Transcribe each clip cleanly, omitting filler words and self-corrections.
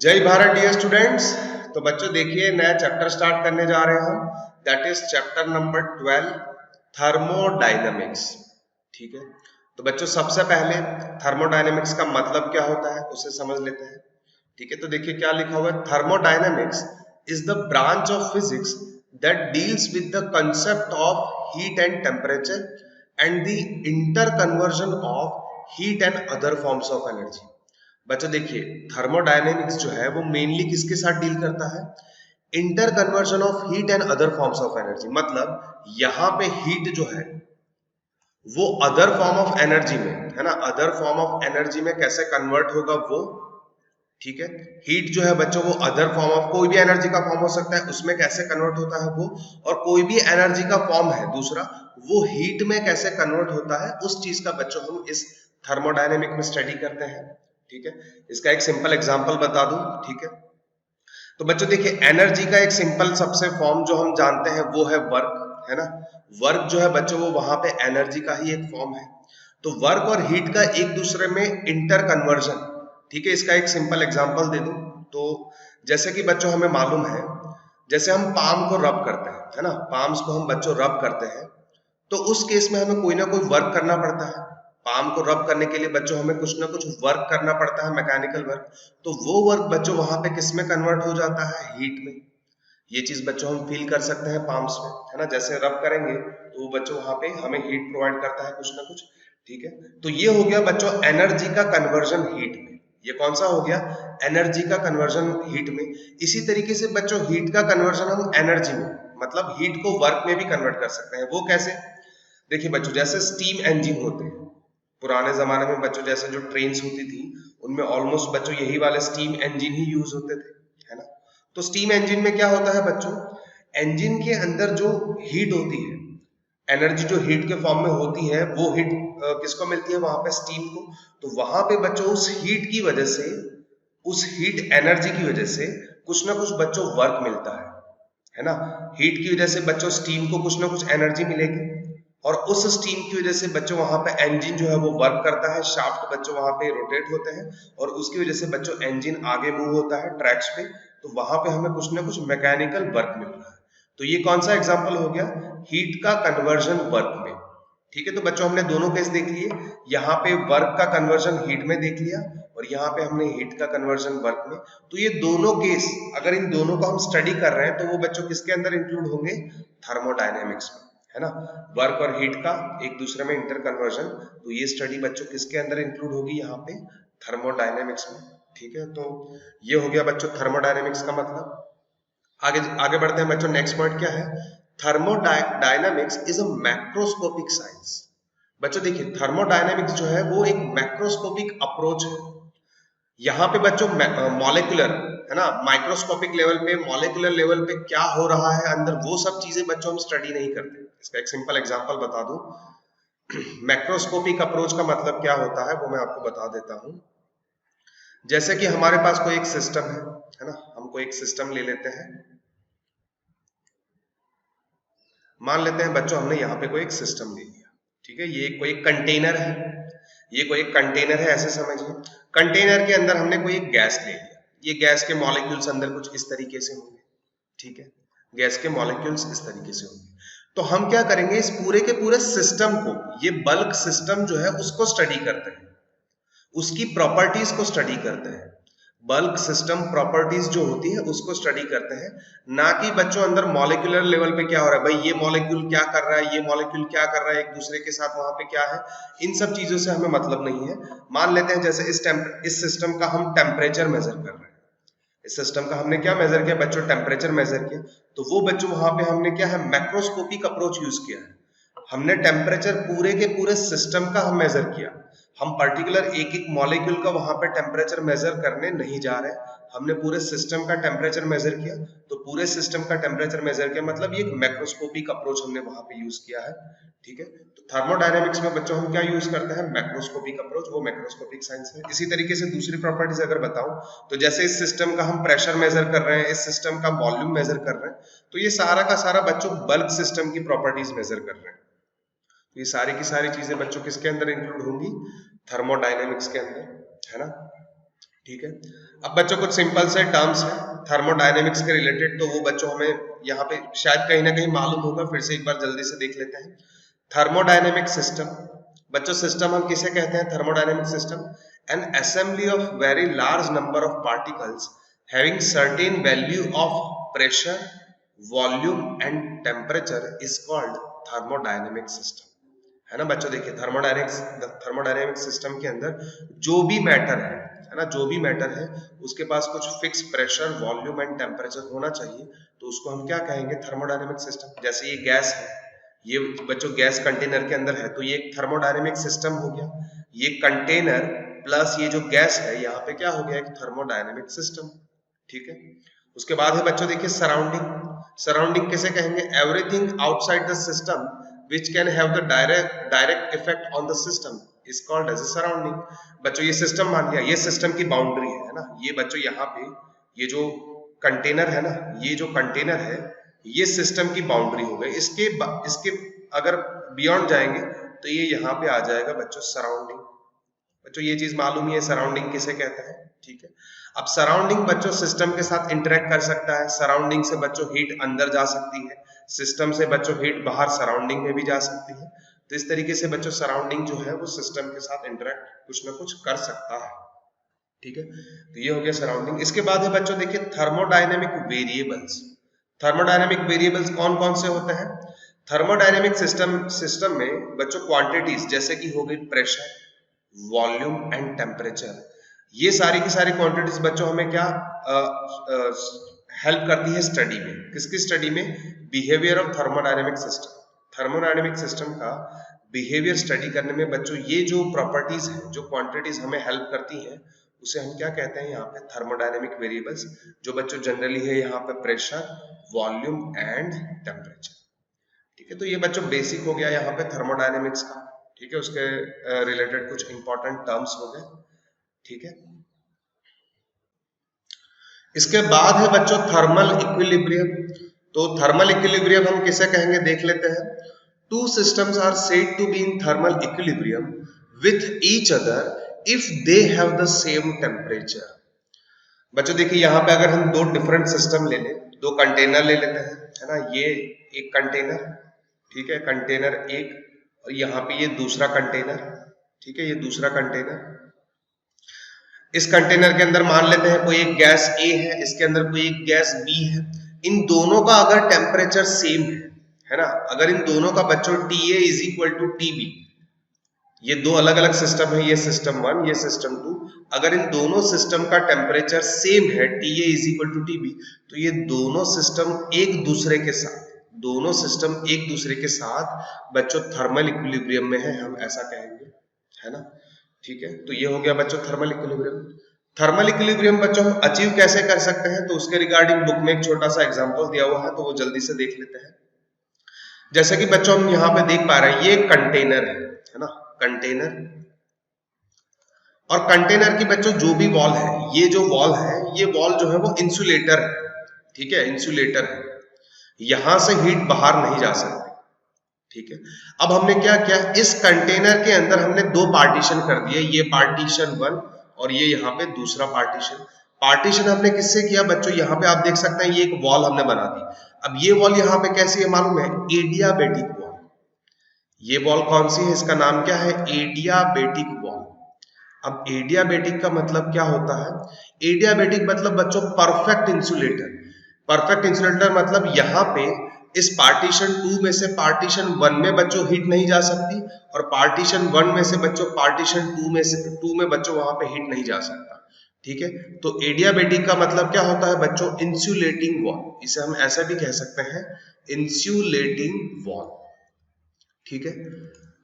जय Bharat dear students. तो बच्चों देखिए नया चैप्टर स्टार्ट करने जा रहे हैं हम, that is chapter number 12 thermodynamics. ठीक है, तो बच्चों सबसे पहले थर्मोडायनेमिक्स का मतलब क्या होता है उसे समझ लेते हैं। ठीक है, तो देखिए क्या लिखा हुआ है, thermodynamics is the branch of physics that deals with the concept of heat and temperature and the inter conversion of heat and other forms of energy. बच्चों देखिए थर्मोडायनेमिक्स जो है वो मेनली किसके साथ डील करता है, inter conversion of heat and other forms of energy. मतलब यहाँ पे हीट जो है वो अदर फॉर्म ऑफ एनर्जी में है ना, अदर फॉर्म ऑफ एनर्जी में कैसे कन्वर्ट होगा वो। ठीक है, हीट जो है बच्चों वो अदर फॉर्म ऑफ कोई भी एनर्जी का फॉर्म हो सकता है, उसमें कैसे कन्वर्ट होता है वो, और कोई भी एनर्जी का फॉर्म है दूसरा वो हीट में कैसे कन्वर्ट होता है, उस चीज का बच्चों हम इस थर्मोडायनेमिक में स्टडी करते हैं। ठीक है, इसका एक सिंपल एग्जांपल बता दूं। ठीक है, तो बच्चों देखिए एनर्जी का एक सिंपल सबसे फॉर्म जो हम जानते हैं वो है वर्क, है ना। वर्क जो है बच्चों वो वहां पे एनर्जी का ही एक फॉर्म है। तो वर्क और हीट का एक दूसरे में इंटर कन्वर्जन। ठीक है, इसका एक सिंपल एग्जांपल दे दूं तो जैसे कि बच्चों हमें मालूम है, जैसे हम पाम को रब करते हैं, है ना, पाम्स को हम बच्चों रब करते हैं, तो उस केस में हमें कोई ना कोई वर्क करना पड़ता है। पाम को रब करने के लिए बच्चों हमें कुछ ना कुछ वर्क करना पड़ता है, मैकेनिकल वर्क। तो वो वर्क बच्चों वहां पे किस में कन्वर्ट हो जाता है, हीट में। ये चीज बच्चों हम फील कर सकते हैं पाम्स में, है ना, जैसे रब करेंगे तो वो बच्चों वहां पे हमें हीट प्रोवाइड करता है कुछ ना कुछ। ठीक है, तो ये हो गया बच्चों एनर्जी का कन्वर्जन हीट में। ये कौन सा हो गया, एनर्जी का कन्वर्जन हीट में। इसी तरीके से बच्चों हीट का कन्वर्जन हम एनर्जी में, मतलब हीट को वर्क में भी कन्वर्ट कर सकते हैं। वो कैसे, देखिए बच्चों जैसे स्टीम इंजन होते हैं, पुराने जमाने में बच्चों जैसे जो ट्रेन्स होती थी उनमें ऑलमोस्ट बच्चों यही वाले स्टीम इंजन ही यूज होते थे, है ना। तो स्टीम इंजन में क्या होता है बच्चों, इंजन के अंदर जो हीट होती है, एनर्जी जो हीट के फॉर्म में होती है वो हीट किसको मिलती है, वहां पे स्टीम को। तो वहां पे बच्चों उस हीट की वजह से, उस हीट एनर्जी की वजह से कुछ ना कुछ बच्चों वर्क मिलता है ना। हीट की वजह से बच्चों स्टीम को कुछ ना कुछ एनर्जी मिलेगी, और उस स्टीम की वजह से बच्चों वहां पे इंजन जो है वो वर्क करता है, शाफ्ट बच्चों वहां पे रोटेट होते हैं, और उसकी वजह से बच्चों इंजन आगे मूव होता है ट्रैक्स पे। तो वहां पे हमें कुछ ना कुछ मैकेनिकल वर्क मिल रहा है। तो ये कौन सा एग्जाम्पल हो गया, हीट का कन्वर्जन वर्क में। ठीक है, तो बच्चों हमने दोनों केस देख लिए, यहाँ पे वर्क का कन्वर्जन हीट में देख लिया, और यहाँ पे हमने हीट का कन्वर्जन वर्क में। तो ये दोनों केस अगर इन दोनों को हम स्टडी कर रहे हैं तो वो बच्चों किसके अंदर इंक्लूड होंगे, थर्मोडायनेमिक्स में, है ना। वर्क और हीट का एक दूसरे में इंटर कन्वर्जन, तो ये स्टडी बच्चों किसके अंदर इंक्लूड होगी, यहाँ पे थर्मोडायनेमिक्स में। ठीक है, तो ये हो गया बच्चों थर्मोडायनेमिक्स का मतलब। आगे आगे बढ़ते हैं बच्चों, नेक्स्ट पॉइंट क्या है, thermodynamics is a macroscopic science. बच्चों देखिए थर्मोडायनामिक्स जो है वो एक मैक्रोस्कोपिक अप्रोच है। यहाँ पे बच्चों मॉलिक्यूलर, है ना, माइक्रोस्कोपिक लेवल पे, मॉलिक्यूलर लेवल पे क्या हो रहा है अंदर, वो सब चीजें बच्चों हम स्टडी नहीं करते। इसका एक सिंपल एग्जांपल बता दूं। मैक्रोस्कोपिक अप्रोच का मतलब क्या होता है वो मैं आपको बता देता हूं। जैसे कि हमारे पास कोई एक सिस्टम है ना, हम कोई एक सिस्टम ले लेते हैं। मान लेते हैं बच्चों हमने यहाँ पे कोई एक सिस्टम ले लिया। ठीक है, ये कोई एक कंटेनर है, ये कोई एक कंटेनर है ऐसे समझिए। कंटेनर के अंदर हमने कोई एक गैस ले लिया, ये गैस के मॉलिक्यूल्स अंदर कुछ इस तरीके से होंगे। ठीक है, गैस के मॉलिक्यूल्स इस तरीके से होंगे। तो हम क्या करेंगे, इस पूरे के पूरे सिस्टम को, ये बल्क सिस्टम जो है उसको स्टडी करते हैं, उसकी प्रॉपर्टीज को स्टडी करते हैं। बल्क सिस्टम प्रॉपर्टीज जो होती है उसको स्टडी करते हैं, ना कि बच्चों अंदर मॉलिक्यूलर लेवल पे क्या हो रहा है, भाई ये मॉलिक्यूल क्या कर रहा है, ये मॉलिक्यूल क्या कर रहा है, एक दूसरे के साथ वहां पे क्या है, इन सब चीजों से हमें मतलब नहीं है। मान लेते हैं जैसे इस सिस्टम का हम टेम्परेचर मेजर कर रहे हैं, इस सिस्टम का हमने क्या मेजर किया बच्चों, टेम्परेचर मेजर किया। तो वो बच्चों वहां पे हमने क्या है, मैक्रोस्कोपिक अप्रोच यूज किया है। हमने टेम्परेचर पूरे के पूरे सिस्टम का हम मेजर किया, हम पर्टिकुलर एक एक मॉलिक्यूल का वहां पे टेम्परेचर मेजर करने नहीं जा रहे, हमने पूरे सिस्टम का टेम्परेचर मेजर किया। तो पूरे सिस्टम का टेम्परेचर मेजर किया मतलब ये एक मैक्रोस्कोपिक अप्रोच हमने वहां पे यूज किया है। ठीक है, तो थर्मोडायनेमिक्स में बच्चों हम क्या यूज करते हैं, मैक्रोस्कोपिक अप्रोच, वो मैक्रोस्कोपिक साइंस है। इसी तरीके से दूसरी प्रॉपर्टीज अगर बताऊं, तो जैसे इस सिस्टम का हम प्रेशर मेजर कर रहे हैं, इस सिस्टम का वॉल्यूम मेजर कर रहे हैं, तो ये सारा का सारा बच्चों बल्क सिस्टम की प्रॉपर्टीज मेजर कर रहे हैं। तो ये सारी की सारी चीजें बच्चों किसके अंदर इंक्लूड होंगी, थर्मोडायनेमिक्स के अंदर, है ना। ठीक है। अब बच्चों कुछ सिंपल से टर्म्स है थर्मोडायनेमिक्स के रिलेटेड, तो वो बच्चों हमें यहाँ पे शायद कहीं ना कहीं मालूम होगा, फिर से एक बार जल्दी से देख लेते हैं। थर्मोडायनेमिक सिस्टम, बच्चों सिस्टम हम किसे कहते हैं? Thermodynamic system, N assembly of very large number of particles having certain value of pressure, volume and temperature is called thermodynamic system, है ना बच्चों। देखिए थर्मोडायनेमिक सिस्टम के अंदर जो भी मैटर है ना, जो भी मैटर है उसके पास कुछ fix pressure, volume and temperature होना चाहिए, तो उसको हम क्या कहेंगे? Thermodynamic system. जैसे ये गैस है, ये बच्चों गैस कंटेनर के अंदर है, तो ये एक थर्मोडायनेमिक सिस्टम हो गया। ये कंटेनर प्लस ये जो गैस है, यहाँ पे क्या हो गया? एक थर्मोडायनेमिक सिस्टम, ठीक है। उसके बाद है बच्चों देखिए सराउंडिंग। सराउंडिंग किसे कहेंगे? Everything outside the system which can have the direct effect on the system is called as a surrounding। बच्चों ये सिस्टम मान लिया, ये सिस्टम की बाउंड्री है ना, ये बच्चों यहाँ पे ये जो कंटेनर है ना, ये जो कंटेनर है ये सिस्टम की बाउंड्री हो गई। इसके अगर बियॉन्ड जाएंगे तो ये यहाँ पे आ जाएगा बच्चों सराउंडिंग। बच्चों ये चीज मालूम ही है सराउंडिंग किसे कहते हैं, ठीक है। अब सराउंडिंग बच्चों सिस्टम के साथ इंटरेक्ट कर सकता है, सराउंडिंग से बच्चों हीट अंदर जा सकती है, सिस्टम से बच्चों हीट बाहर सराउंडिंग में भी जा सकती है। तो इस तरीके से बच्चों सराउंडिंग जो है वो सिस्टम के साथ इंटरेक्ट कुछ ना कुछ कर सकता है, ठीक है। तो ये हो गया सराउंडिंग। इसके बाद है बच्चों देखिए थर्मोडायनेमिक वेरिएबल्स। थर्मोडायनेमिक वेरिएबल्स कौन कौन से होते हैं? थर्मोडायनेमिक सिस्टम में बच्चों क्वांटिटीज जैसे कि हो गई प्रेशर, वॉल्यूम एंड टेम्परेचर, ये सारी की सारी क्वांटिटीज बच्चों हमें क्या हेल्प करती है स्टडी में। किसकी स्टडी में? Behaviour of thermodynamic system. Thermodynamic system का बिहेवियर स्टडी करने में बच्चों ये जो प्रॉपर्टीज हैं, जो क्वांटिटीज हमें हेल्प करती हैं, उसे हम क्या कहते हैं यहाँ पे? थर्मोडायनेमिक वेरिएबल्स, जो बच्चों जनरली है यहाँ पे प्रेशर, वॉल्यूम एंड टेम्परेचर, ठीक है। तो ये बच्चों बेसिक हो गया यहाँ पे थर्मोडायनेमिक्स का, ठीक है। उसके रिलेटेड कुछ इंपॉर्टेंट टर्म्स हो गए, ठीक है। इसके बाद है बच्चों थर्मल इक्विलिब्रियम। तो थर्मल इक्विलिब्रियम हम किसे कहेंगे देख लेते हैं। Two systems are said to be in thermal equilibrium with each other if they have the same temperature. बच्चों देखिए यहाँ पे अगर हम दो डिफरेंट सिस्टम ले लें, दो कंटेनर ले लेते हैं, है ना। ये एक कंटेनर, ठीक है, कंटेनर एक, और यहाँ पे ये दूसरा कंटेनर, ठीक है, ये दूसरा कंटेनर। इस कंटेनर के अंदर मान लेते हैं कोई एक गैस ए है, इसके अंदर कोई एक गैस बी है। इन दोनों का अगर टेम्परेचर सेम है ना, अगर इन दोनों का बच्चों TA is equal to TB, ये दो अलग अलग सिस्टम है, ये सिस्टम 1, ये सिस्टम 2, अगर इन दोनों सिस्टम का टेम्परेचर सेम है, TA is equal to TB, तो ये दोनों सिस्टम एक दूसरे के साथ बच्चों थर्मल इक्विलिब्रियम में है, हम ऐसा कहेंगे, है ना, ठीक है। तो ये हो गया बच्चों थर्मल इक्विलिब्रियम। थर्मल इक्विलिब्रियम बच्चों हम अचीव कैसे कर सकते हैं, तो उसके रिगार्डिंग बुक में एक छोटा सा एग्जांपल दिया हुआ है, तो वो जल्दी से देख लेते हैं। जैसे कि बच्चों हम यहाँ पे देख पा रहे हैं, ये कंटेनर है ना, कंटेनर, और कंटेनर की बच्चों जो भी वॉल है, ये जो वॉल है, ये वॉल जो है वो इंसुलेटर है, ठीक है, इंसुलेटर है, यहां से हीट बाहर नहीं जा सकती, ठीक है। अब हमने क्या किया, इस कंटेनर के अंदर हमने दो पार्टीशन कर दिए, ये पार्टीशन 1 और ये यहाँ पे दूसरा पार्टीशन हमने किससे किया बच्चों? यहाँ पे आप देख सकते हैं ये एक वॉल हमने बना दी। अब ये वॉल यहाँ पे कैसी है मालूम है? Adiabatic wall. ये वॉल कौन सी है? इसका नाम क्या है? Adiabatic wall. अब एडियाबेटिक का मतलब क्या होता है? एडियाबेटिक मतलब बच्चों परफेक्ट इंसुलेटर। परफेक्ट इंसुलेटर मतलब यहाँ पे इस पार्टीशन 2 में से पार्टीशन 1 में बच्चों हीट नहीं जा सकती, और पार्टीशन 1 में से बच्चों पार्टीशन 2 में बच्चों वहां पे हीट नहीं जा सकता, ठीक है। तो एडियाबेटिक का मतलब क्या होता है बच्चों? Insulating wall. इसे हम ऐसा भी कह सकते हैं, इंसुलेटिंग वॉल, ठीक है।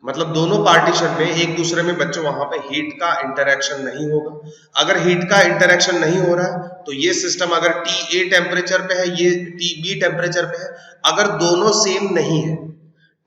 मतलब दोनों पार्टीशन में एक दूसरे में बच्चों वहां पे हीट का इंटरेक्शन नहीं होगा। अगर हीट का इंटरेक्शन नहीं हो रहा है तो ये सिस्टम अगर TA टेम्परेचर पे है, ये TB टेम्परेचर पे है, अगर दोनों सेम नहीं है,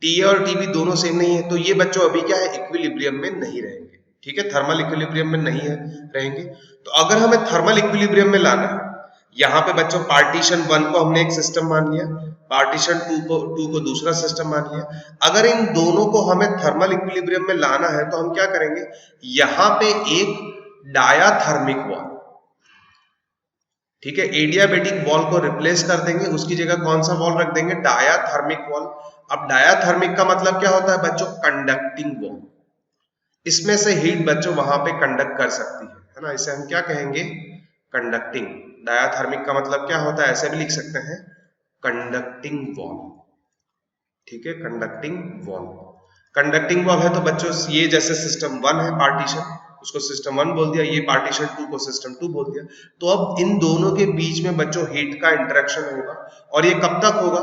TA और TB दोनों सेम नहीं है, तो ये बच्चों अभी क्या है? इक्विलिब्रियम में नहीं रहेंगे, ठीक है, थर्मल इक्विलिब्रियम में नहीं है रहेंगे। तो अगर हमें थर्मल इक्विलिब्रियम में लाना है, यहाँ पे बच्चों पार्टीशन 1 को हमने एक सिस्टम मान लिया, पार्टीशन 2 को दूसरा सिस्टम मान लिया। अगर इन दोनों को हमें थर्मल इक्विलिब्रियम में लाना है तो हम क्या करेंगे? यहाँ पे एक डायाथर्मिक वॉल, ठीक है, एडियाबेटिक वॉल को रिप्लेस कर देंगे, उसकी जगह कौन सा वॉल रख देंगे, डायाथर्मिक वॉल। अब डायाथर्मिक का मतलब क्या होता है बच्चों, कंडक्टिंग वॉल। इसमें से हीट बच्चों वहां पे कंडक्ट कर सकती है ना, इसे हम क्या कहेंगे, कंडक्टिंग। डायाथर्मिक का मतलब क्या होता है, ऐसे भी लिख सकते हैं, कंडक्टिंग वॉल। ठीक है, कंडक्टिंग वॉल। कंडक्टिंग वॉल है तो बच्चों ये जैसे सिस्टम 1 है पार्टीशन, उसको सिस्टम 1 बोल दिया, ये पार्टीशन 2 को सिस्टम 2 बोल दिया। तो अब इन दोनों के बीच में बच्चों हीट का इंटरेक्शन होगा, और ये कब तक होगा,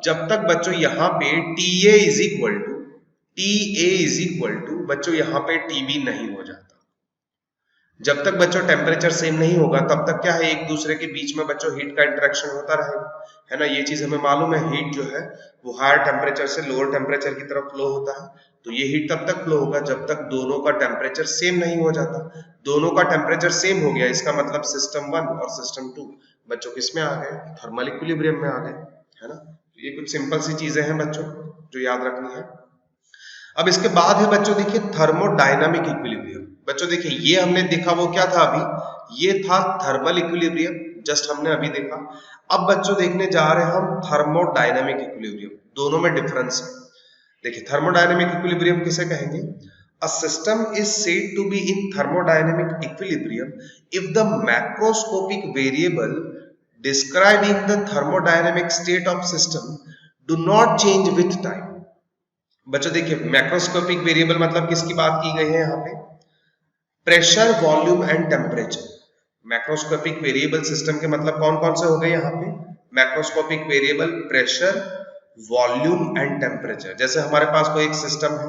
जब तक बच्चों यहाँ पे TA इज इक्वल टू बच्चों यहाँ पे TB नहीं हो जाता। जब तक बच्चों टेम्परेचर सेम नहीं होगा तब तक क्या है, एक दूसरे के बीच में बच्चों हीट का इंटरेक्शन होता रहेगा, है ना। ये चीज हमें मालूम है, हीट जो है वो हायर टेम्परेचर से लोअर टेम्परेचर की तरफ फ्लो होता है। तो ये हीट तब तक फ्लो होगा जब तक दोनों का टेम्परेचर सेम नहीं हो जाता। दोनों का टेम्परेचर सेम हो गया, इसका मतलब सिस्टम 1 और सिस्टम 2 बच्चों किस में आ गए, थर्मल इक्विलिब्रियम में आ गए, है ना। तो ये कुछ सिंपल सी चीजें हैं बच्चों जो याद रखनी है। अब इसके बाद है बच्चों देखिए थर्मोडायनामिक इक्विलिब्रियम। बच्चों देखिए ये हमने देखा वो क्या था अभी, ये था थर्मल इक्विलिब्रियम, जस्ट हमने अभी देखा। अब बच्चों देखने जा रहे हैं हम थर्मोडायनामिक इक्विलिब्रियम, दोनों में डिफरेंस है। देखिए थर्मोडायनामिक इक्विलिब्रियम किसे कहेंगे, a system is said to be in thermodynamic equilibrium if the macroscopic variable describing the thermodynamic state of system do not change with time. बच्चों देखिए मैक्रोस्कोपिक वेरिएबल मतलब किसकी बात की गई है यहाँ पे, pressure, volume and temperature. Macroscopic variable system के मतलब कौन कौन से हो गए यहाँ पे, macroscopic variable pressure, volume and temperature. जैसे हमारे पास कोई एक सिस्टम है,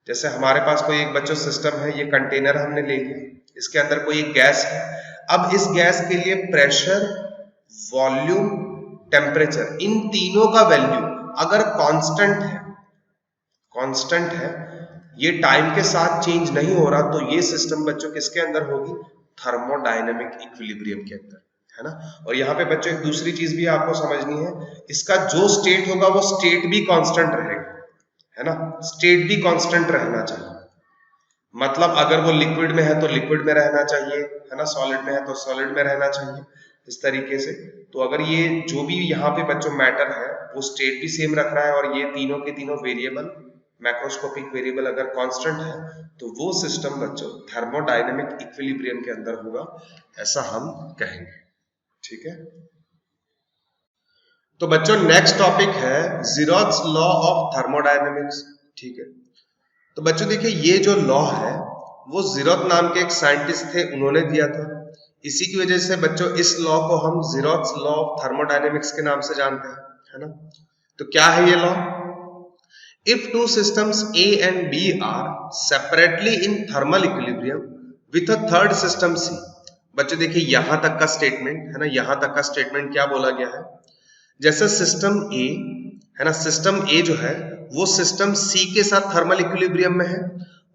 जैसे हमारे पास कोई एक बच्चों सिस्टम है, ये कंटेनर हमने ले लिया, इसके अंदर कोई एक गैस है। अब इस गैस के लिए प्रेशर, वॉल्यूम, टेम्परेचर, इन तीनों का वैल्यू अगर कांस्टेंट है, ये टाइम के साथ चेंज नहीं हो रहा, तो ये सिस्टम बच्चों किसके अंदर होगी, थर्मोडायनेमिक इक्विलिब्रियम के अंदर, है ना। और यहाँ पे बच्चों एक दूसरी चीज भी आपको समझनी है, इसका जो स्टेट होगा वो स्टेट भी कांस्टेंट रहेगा, है ना, स्टेट भी कांस्टेंट रहना चाहिए। मतलब अगर वो लिक्विड में है तो लिक्विड में रहना चाहिए, है ना, सॉलिड में है तो सॉलिड में रहना चाहिए, इस तरीके से। तो अगर ये जो भी यहाँ पे बच्चों मैटर है वो स्टेट भी सेम रख रहा है, और ये तीनों के तीनों वेरिएबल, मैक्रोस्कोपिक वेरिएबल अगर कांस्टेंट है, तो वो सिस्टम बच्चों थर्मोडायनेमिक इक्विलिब्रियम के अंदर होगा, ऐसा हम कहेंगे। ठीक है, तो बच्चों नेक्स्ट टॉपिक है ज़ीरोथ्स लॉ ऑफ थर्मोडायनेमिक्स। ठीक है, तो बच्चों देखिए ये जो लॉ है वो ज़ीरोथ नाम के एक साइंटिस्ट थे, उन्होंने दिया था। इसी की वजह से बच्चों इस लॉ को हम ज़ीरोथ्स लॉ ऑफ थर्मोडायनेमिक्स के नाम से जानते हैं, है ना। तो क्या है ये law, if two systems A and B are separately in thermal equilibrium with a third system C। बच्चों देखिए यहां तक का स्टेटमेंट है ना, यहां तक का स्टेटमेंट क्या बोला गया है, जैसे सिस्टम A है ना, सिस्टम A जो है वो सिस्टम C के साथ थर्मल इक्विलिब्रियम में है,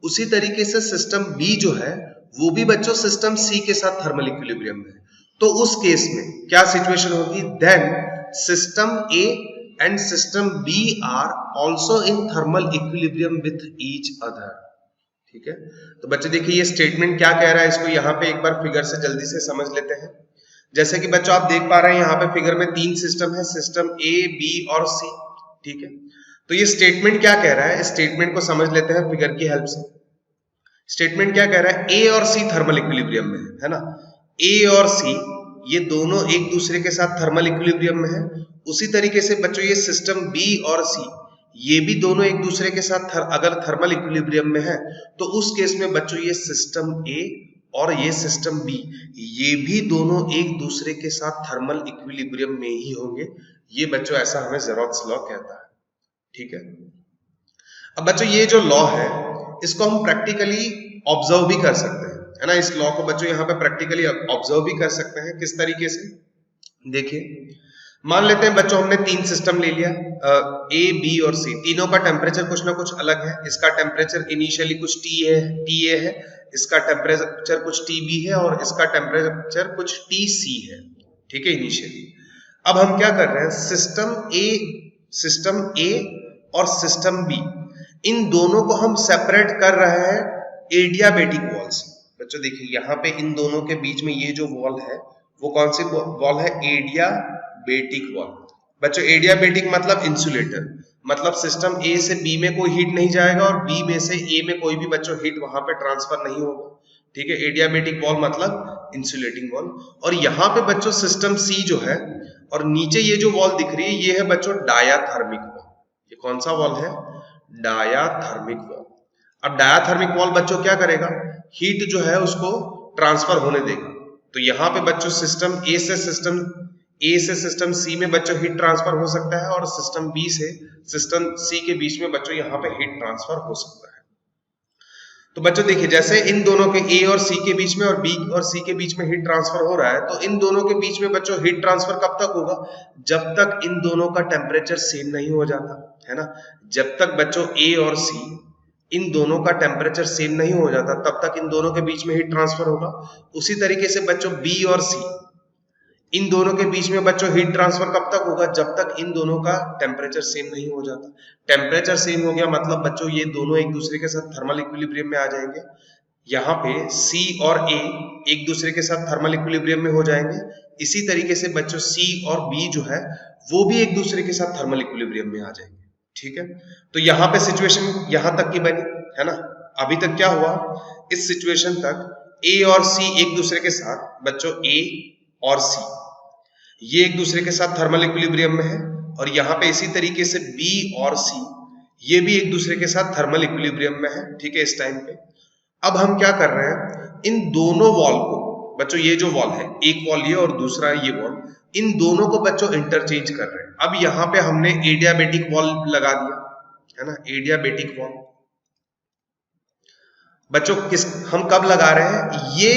उसी तरीके से सिस्टम B जो है वो भी बच्चों सिस्टम C के साथ थर्मल इक्विलिब्रियम में है। तो उस केस में क्या सिचुएशन होगी, then system A and system B are also in thermal equilibrium with each other। ठीक है, तो बच्चे देखिए ये स्टेटमेंट क्या कह रहा है, इसको यहाँ पे एक बार फिगर से जल्दी से समझ लेते हैं। जैसे कि बच्चों आप देख पा रहे हैं यहाँ पे फिगर में 3 सिस्टम है, सिस्टम A, B और C। ठीक है, तो ये स्टेटमेंट क्या कह रहा है, इस स्टेटमेंट को समझ लेते हैं फिगर की हेल्प से। स्टेटमेंट क्या कह रहा है, A और C थर्मल इक्विलिब्रियम में है ना, A और C ये दोनों एक दूसरे के साथ थर्मल इक्विलिब्रियम में है। उसी तरीके से बच्चों ये सिस्टम B और C ये भी दोनों एक दूसरे के साथ अगर थर्मल इक्विलिब्रियम में है, तो उस केस में बच्चों ये सिस्टम A और ये सिस्टम B ये भी दोनों एक दूसरे के साथ थर्मल इक्विलिब्रियम में ही होंगे। ये बच्चों ऐसा हमें ज़ेरोथ्स लॉ कहता है। ठीक है, अब बच्चों ये जो लॉ है इसको हम प्रैक्टिकली ऑब्जर्व भी कर सकते हैं, है ना। इस लॉ को बच्चों यहाँ पे प्रैक्टिकली ऑब्जर्व भी कर सकते हैं। किस तरीके से, देखिए मान लेते हैं बच्चों हमने 3 सिस्टम ले लिया, A, B और C, तीनों का टेम्परेचर कुछ ना कुछ अलग है। इसका टेम्परेचर इनिशियली कुछ TA है, इसका टेम्परेचर कुछ TB है और इसका टेम्परेचर कुछ TC है। ठीक है, इनिशियली। अब हम क्या कर रहे हैं, सिस्टम A और सिस्टम B इन दोनों को हम सेपरेट कर रहे हैं एडियाबेटिक वॉल से। बच्चों देखिए यहाँ पे इन दोनों के बीच में ये जो वॉल है वो कौन सी वॉल है? Adiabatic wall. बच्चों एडियाबेटिक मतलब इंसुलेटर, मतलब सिस्टम ए से बी में कोई हीट नहीं जाएगा और बी में से ए में कोई भी बच्चों हीट वहां पे ट्रांसफर नहीं होगा। ठीक है, एडियाबेटिक वॉल मतलब इंसुलेटिंग वॉल। और यहाँ पे बच्चों सिस्टम सी जो है और नीचे ये जो वॉल दिख रही है ये है बच्चों डायाथर्मिक वॉल। ये कौन सा वॉल है? Diathermic wall. अब डायाथर्मिक वॉल बच्चों क्या करेगा? हीट जो है उसको ट्रांसफर होने देगा। तो यहाँ पे बच्चों सिस्टम ए से सिस्टम सी में बच्चों हीट ट्रांसफर हो सकता है और सिस्टम बी से सिस्टम सी के बीच में बच्चों यहाँ पे हीट ट्रांसफर हो सकता है। तो बच्चों देखिए जैसे इन दोनों के ए और सी के बीच में और बी और सी के बीच में हीट ट्रांसफर हो रहा है, तो इन दोनों के बीच में बच्चों हीट ट्रांसफर कब तक होगा? जब तक इन दोनों का टेम्परेचर सेम नहीं हो जाता है ना। जब तक बच्चों ए और सी इन दोनों का टेम्परेचर सेम नहीं हो जाता तब तक इन दोनों के बीच में हीट ट्रांसफर होगा। उसी तरीके से बच्चों बी और सी इन दोनों के बीच में बच्चों हीट ट्रांसफर कब तक होगा? जब तक इन दोनों का टेम्परेचर सेम नहीं हो जाता। टेम्परेचर सेम हो गया मतलब बच्चों ये दोनों एक दूसरे के साथ थर्मल इक्विलिब्रियम में आ जाएंगे। यहाँ पे C और A एक दूसरे के साथ थर्मल इक्विलिब्रियम में हो जाएंगे। इसी तरीके से बच्चों C और B जो है वो भी एक दूसरे के साथ थर्मल इक्विलिब्रियम में आ जाएंगे। ठीक है, तो यहाँ पे सिचुएशन यहाँ तक की बनी है ना। अभी तक क्या हुआ? इस सिचुएशन तक A और C एक दूसरे के साथ बच्चों A और C ये एक दूसरे के साथ थर्मल इक्विलिब्रियम में है और यहाँ पे इसी तरीके से B और C ये भी एक दूसरे के साथ थर्मल इक्विलिब्रियम में है। ठीक है, इस टाइम पे अब हम क्या कर रहे हैं? इन दोनों वॉल को बच्चों, ये जो वॉल है एक वॉल ये और दूसरा ये वॉल, इन दोनों को बच्चों इंटरचेंज कर रहे हैं। अब यहाँ पे हमने एडियाबेटिक वॉल लगा दिया है ना, एडियाबेटिक वॉल। बच्चों हम कब लगा रहे हैं? ये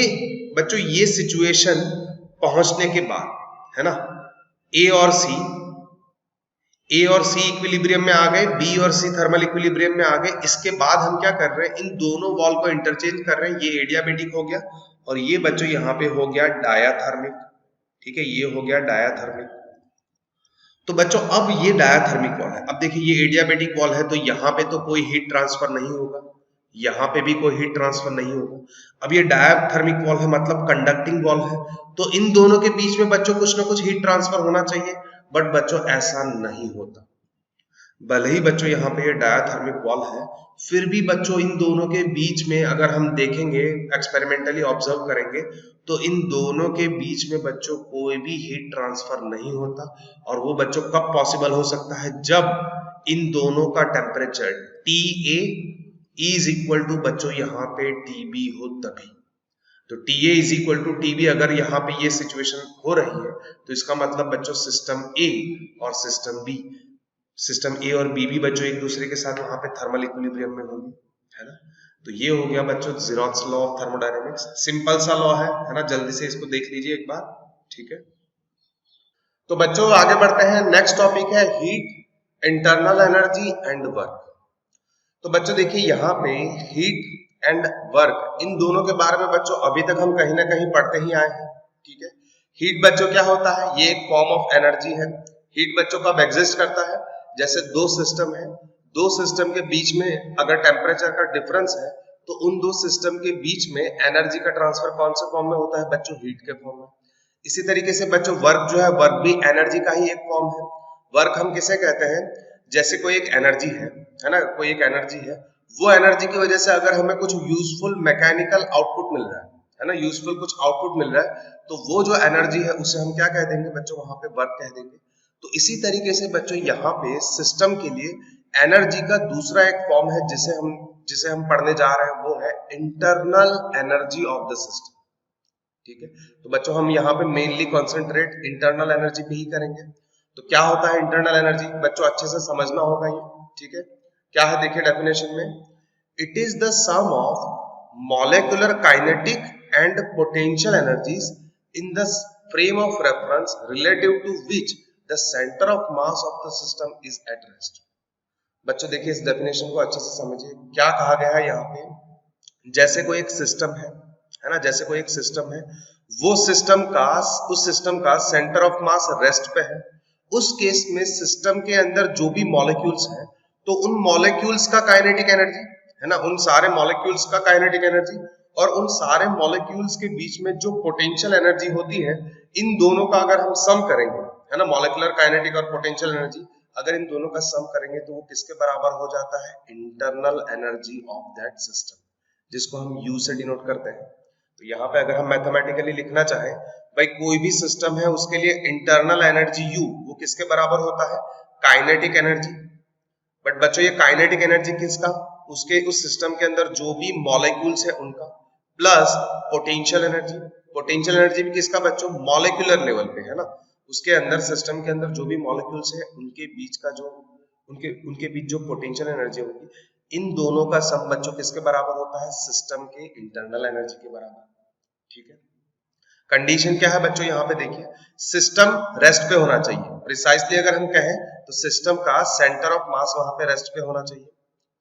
बच्चों ये सिचुएशन पहुंचने के बाद है ना, ए और सी इक्विलिब्रियम में आ गए, बी और सी थर्मल इक्विलिब्रियम में आ गए। इसके बाद हम क्या कर रहे हैं? इन दोनों वॉल को इंटरचेंज कर रहे हैं। ये एडियाबेटिक हो गया और ये बच्चों यहाँ पे हो गया डायाथर्मिक। ठीक है, ये हो गया डायाथर्मिक। तो बच्चों अब ये डायाथर्मिक वॉल है। अब देखिए ये एडियाबेटिक वॉल है तो यहाँ पे तो कोई हीट ट्रांसफर नहीं होगा, यहाँ पे भी कोई हीट ट्रांसफर नहीं होगा। अब ये डायाथर्मिक वॉल है मतलब कंडक्टिंग वॉल है, तो इन दोनों के बीच में बच्चों कुछ ना कुछ हीट ट्रांसफर होना चाहिए, बट बच्चों ऐसा नहीं होता। भले ही बच्चों यहाँ पे ये डायाथर्मिक वॉल है, फिर भी बच्चों इन दोनों के बीच में अगर हम देखेंगे, एक्सपेरिमेंटली ऑब्जर्व करेंगे, तो इन दोनों के बीच में बच्चों कोई भी हीट ट्रांसफर नहीं होता। और वो बच्चों कब पॉसिबल हो सकता है? जब इन दोनों का temperature TA is equal to बच्चों यहाँ पे TB हो तभी। तो TA is equal to TB अगर यहाँ पे ये सिचुएशन हो रही है तो इसका मतलब बच्चों सिस्टम A और सिस्टम B, सिस्टम A और B भी बच्चों एक दूसरे के साथ वहां पे थर्मल इक्विलिब्रियम में होंगे, है ना। तो ये हो गया बच्चों ज़ीरोथ्स लॉ ऑफ थर्मोडायनेमिक्स। सिंपल सा लॉ है ना, जल्दी से इसको देख लीजिए एक बार। ठीक है, तो बच्चों आगे बढ़ते हैं। नेक्स्ट टॉपिक है heat, internal energy and work. तो बच्चों देखिए यहाँ पे हीट एंड वर्क, इन दोनों के बारे में बच्चों अभी तक हम कहीं ना कहीं पढ़ते ही आए हैं। ठीक है, हीट बच्चों क्या होता है? ये एक फॉर्म ऑफ एनर्जी है। हीट बच्चों कब एग्जिस्ट करता है? जैसे दो सिस्टम है, दो सिस्टम के बीच में अगर टेम्परेचर का डिफरेंस है तो उन दो सिस्टम के बीच में एनर्जी का ट्रांसफर कौन से फॉर्म में होता है? बच्चों हीट के फॉर्म में। इसी तरीके से बच्चों वर्क जो है, वर्क भी एनर्जी का ही एक फॉर्म है। वर्क हम किसे कहते हैं? जैसे कोई एक एनर्जी है ना, कोई एक एनर्जी है, वो एनर्जी की वजह से अगर हमें कुछ यूजफुल मैकेनिकल आउटपुट मिल रहा है ना, यूजफुल कुछ आउटपुट मिल रहा है, तो वो जो एनर्जी है उसे हम क्या कह देंगे बच्चों? वहां पे वर्क कह देंगे। तो इसी तरीके से बच्चों यहाँ पे सिस्टम के लिए एनर्जी का दूसरा एक फॉर्म है जिसे हम पढ़ने जा रहे हैं, वो है internal energy of the system. ठीक है, तो बच्चों हम यहाँ पे मेनली कॉन्सेंट्रेट इंटरनल एनर्जी पे ही करेंगे। तो क्या होता है इंटरनल एनर्जी? बच्चों अच्छे से समझना होगा ये। ठीक है, क्या है देखिए डेफिनेशन में, it is the sum of molecular kinetic and potential energies in the frame of reference relative to which the centre of mass of the system is at rest. बच्चों देखिए इस डेफिनेशन को अच्छे से समझिए। क्या कहा गया है यहाँ पे? जैसे कोई एक सिस्टम है ना, जैसे कोई एक सिस्टम है, वो उस सिस्टम का सेंटर ऑफ मास रेस्ट पे है। उस केस में सिस्टम के अंदर जो भी मॉलिक्यूल्स हैं, तो उन मॉलिक्यूल्स का काइनेटिक एनर्जी है ना, उन सारे मॉलिक्यूल्स का काइनेटिक एनर्जी और उन सारे मॉलिक्यूल्स के बीच में जो पोटेंशियल एनर्जी होती है, इन दोनों का अगर हम सम करेंगे, है ना, मॉलिक्यूलर काइनेटिक और पोटेंशियल एनर्जी, अगर इन दोनों का सम करेंगे तो वो किसके बराबर हो जाता है, internal energy of that system, जिसको हम U से डिनोट करते हैं। तो यहाँ पे अगर हम मैथमेटिकली लिखना चाहें, भाई कोई भी सिस्टम है उसके लिए इंटरनल एनर्जी U वो किसके बराबर होता है, काइनेटिक एनर्जी। बट बच्चों ये काइनेटिक एनर्जी किसका, उसके उस सिस्टम के अंदर जो भी मॉलिक्यूल्स है उनका, plus potential energy. Potential energy भी किसका बच्चों, मॉलिक्यूलर लेवल पे, है ना, उसके अंदर सिस्टम के अंदर जो भी मॉलिक्यूल्स है उनके बीच का जो उनके बीच जो पोटेंशियल एनर्जी होगी, इन दोनों का सम बच्चों किसके बराबर होता है, सिस्टम के इंटरनल एनर्जी के बराबर। ठीक है, कंडीशन क्या है बच्चों, यहाँ पे देखिए, सिस्टम रेस्ट पे होना चाहिए। प्रिसाइसली अगर हम कहें तो सिस्टम का सेंटर ऑफ मास वहां पे रेस्ट पे होना चाहिए।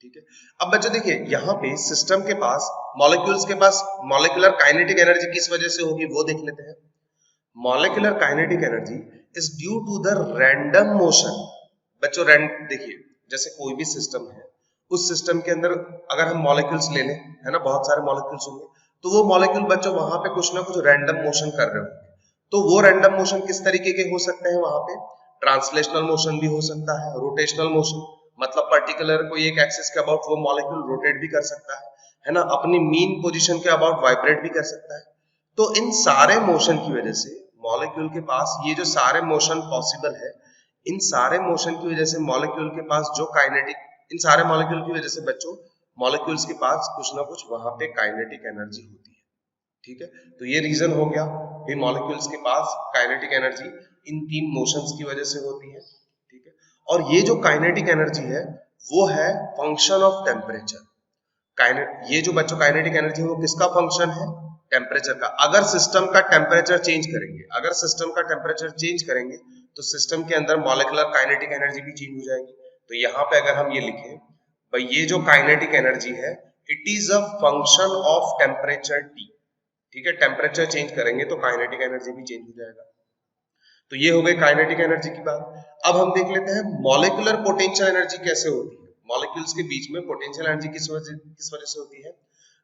ठीक है, अब बच्चों देखिए यहाँ पे सिस्टम के पास, मॉलिक्यूल्स के पास मॉलिक्यूलर काइनेटिक एनर्जी किस वजह से होगी वो देख लेते हैं। Molecular kinetic energy is due to the random motion. बच्चों देखिए, जैसे कोई भी सिस्टम है, उस सिस्टम के अंदर अगर हम मॉलिक्यूल्स ले लें, है ना, बहुत सारे मॉलिक्यूल्स होंगे, तो वो मॉलिक्यूल बच्चों वहां पे कुछ ना कुछ रैंडम मोशन कर रहे होंगे। तो वो रैंडम मोशन किस तरीके के हो सकते हैं, वहां पे ट्रांसलेशनल मोशन भी हो सकता है, रोटेशनल मोशन, मतलब पर्टिकुलर कोई एक एक्सिस के अबाउट वो मॉलिक्यूल रोटेट भी कर सकता है ना, अपनी मीन पोजीशन के अबाउट वाइब्रेट भी कर सकता है। तो इन सारे मोशन की वजह से मॉलिक्यूल के पास ये जो सारे मोशन पॉसिबल है, इन सारे मोशन की वजह से मॉलिक्यूल के पास जो काइनेटिक, इन सारे मॉलिक्यूल की वजह से बच्चों मॉलिक्यूल्स के पास कुछ ना कुछ वहां पे काइनेटिक एनर्जी होती है। ठीक है, तो ये रीजन हो गया कि मॉलिक्यूल्स के पास काइनेटिक एनर्जी इन तीन मोशंस की वजह से होती है। ठीक है, और ये जो काइनेटिक एनर्जी है वो है फंक्शन ऑफ टेम्परेचर। ये जो बच्चों काइनेटिक एनर्जी है वो किसका फंक्शन है, टेम्परेचर का। अगर सिस्टम का टेम्परेचर चेंज करेंगे, अगर सिस्टम का टेम्परेचर चेंज करेंगे तो सिस्टम के अंदर मॉलिक्यूलर काइनेटिक एनर्जी भी चेंज हो जाएगी। तो यहाँ पे अगर हम ये लिखें, भाई ये जो काइनेटिक एनर्जी है it is a function of temperature T। ठीक है, टेम्परेचर चेंज करेंगे तो काइनेटिक एनर्जी भी चेंज हो जाएगा। तो ये हो गई काइनेटिक एनर्जी की बात। अब हम देख लेते हैं मॉलिक्यूलर पोटेंशियल एनर्जी कैसे होती है। मॉलिक्यूल्स के बीच में पोटेंशियल एनर्जी किस वजह से होती है,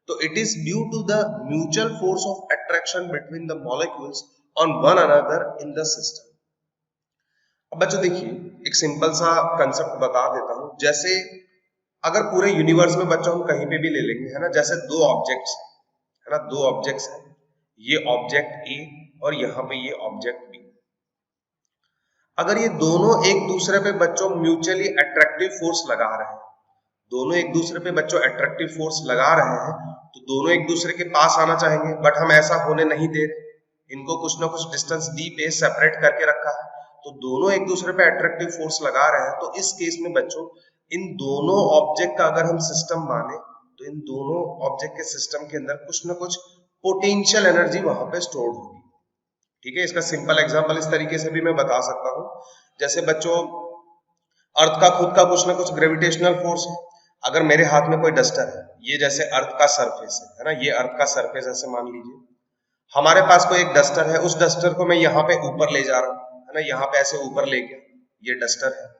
तो it is due to the mutual force of attraction between the molecules on one another in the system. अब बच्चों देखिए एक सिंपल सा कंसेप्ट बता देता हूं। जैसे अगर पूरे यूनिवर्स में बच्चों हम कहीं पे भी ले लेंगे, है ना, जैसे दो ऑब्जेक्ट्स है ना, दो ऑब्जेक्ट्स हैं, ये ऑब्जेक्ट ए और यहाँ पे ये ऑब्जेक्ट बी। अगर ये दोनों एक दूसरे पे बच्चों म्यूचुअली अट्रैक्टिव फोर्स लगा रहे हैं, दोनों एक दूसरे पे बच्चों अट्रैक्टिव फोर्स लगा रहे हैं, तो दोनों एक दूसरे के पास आना चाहेंगे, बट हम ऐसा होने नहीं दे रहे। इनको कुछ ना कुछ डिस्टेंस डी पे सेपरेट करके रखा है, तो दोनों एक दूसरे पे अट्रैक्टिव फोर्स लगा रहे हैं। तो इस केस में बच्चों इन दोनों ऑब्जेक्ट का अगर हम सिस्टम माने, तो इन दोनों ऑब्जेक्ट के सिस्टम के अंदर कुछ ना कुछ पोटेंशियल एनर्जी वहां पे स्टोर्ड होगी। ठीक है, इसका सिंपल एग्जांपल इस तरीके से भी मैं बता सकता हूं। जैसे बच्चों अर्थ का खुद का कुछ ना कुछ ग्रेविटेशनल फोर्स है। अगर मेरे हाथ में कोई डस्टर है, ये जैसे अर्थ का सरफेस है ना, ये अर्थ का सरफेस ऐसे मान लीजिए, हमारे पास कोई एक डस्टर है, उस डस्टर को मैं यहाँ पे ऊपर ले जा रहा हूँ, है ना, यहाँ पे ऐसे ऊपर ले गया, ये डस्टर है।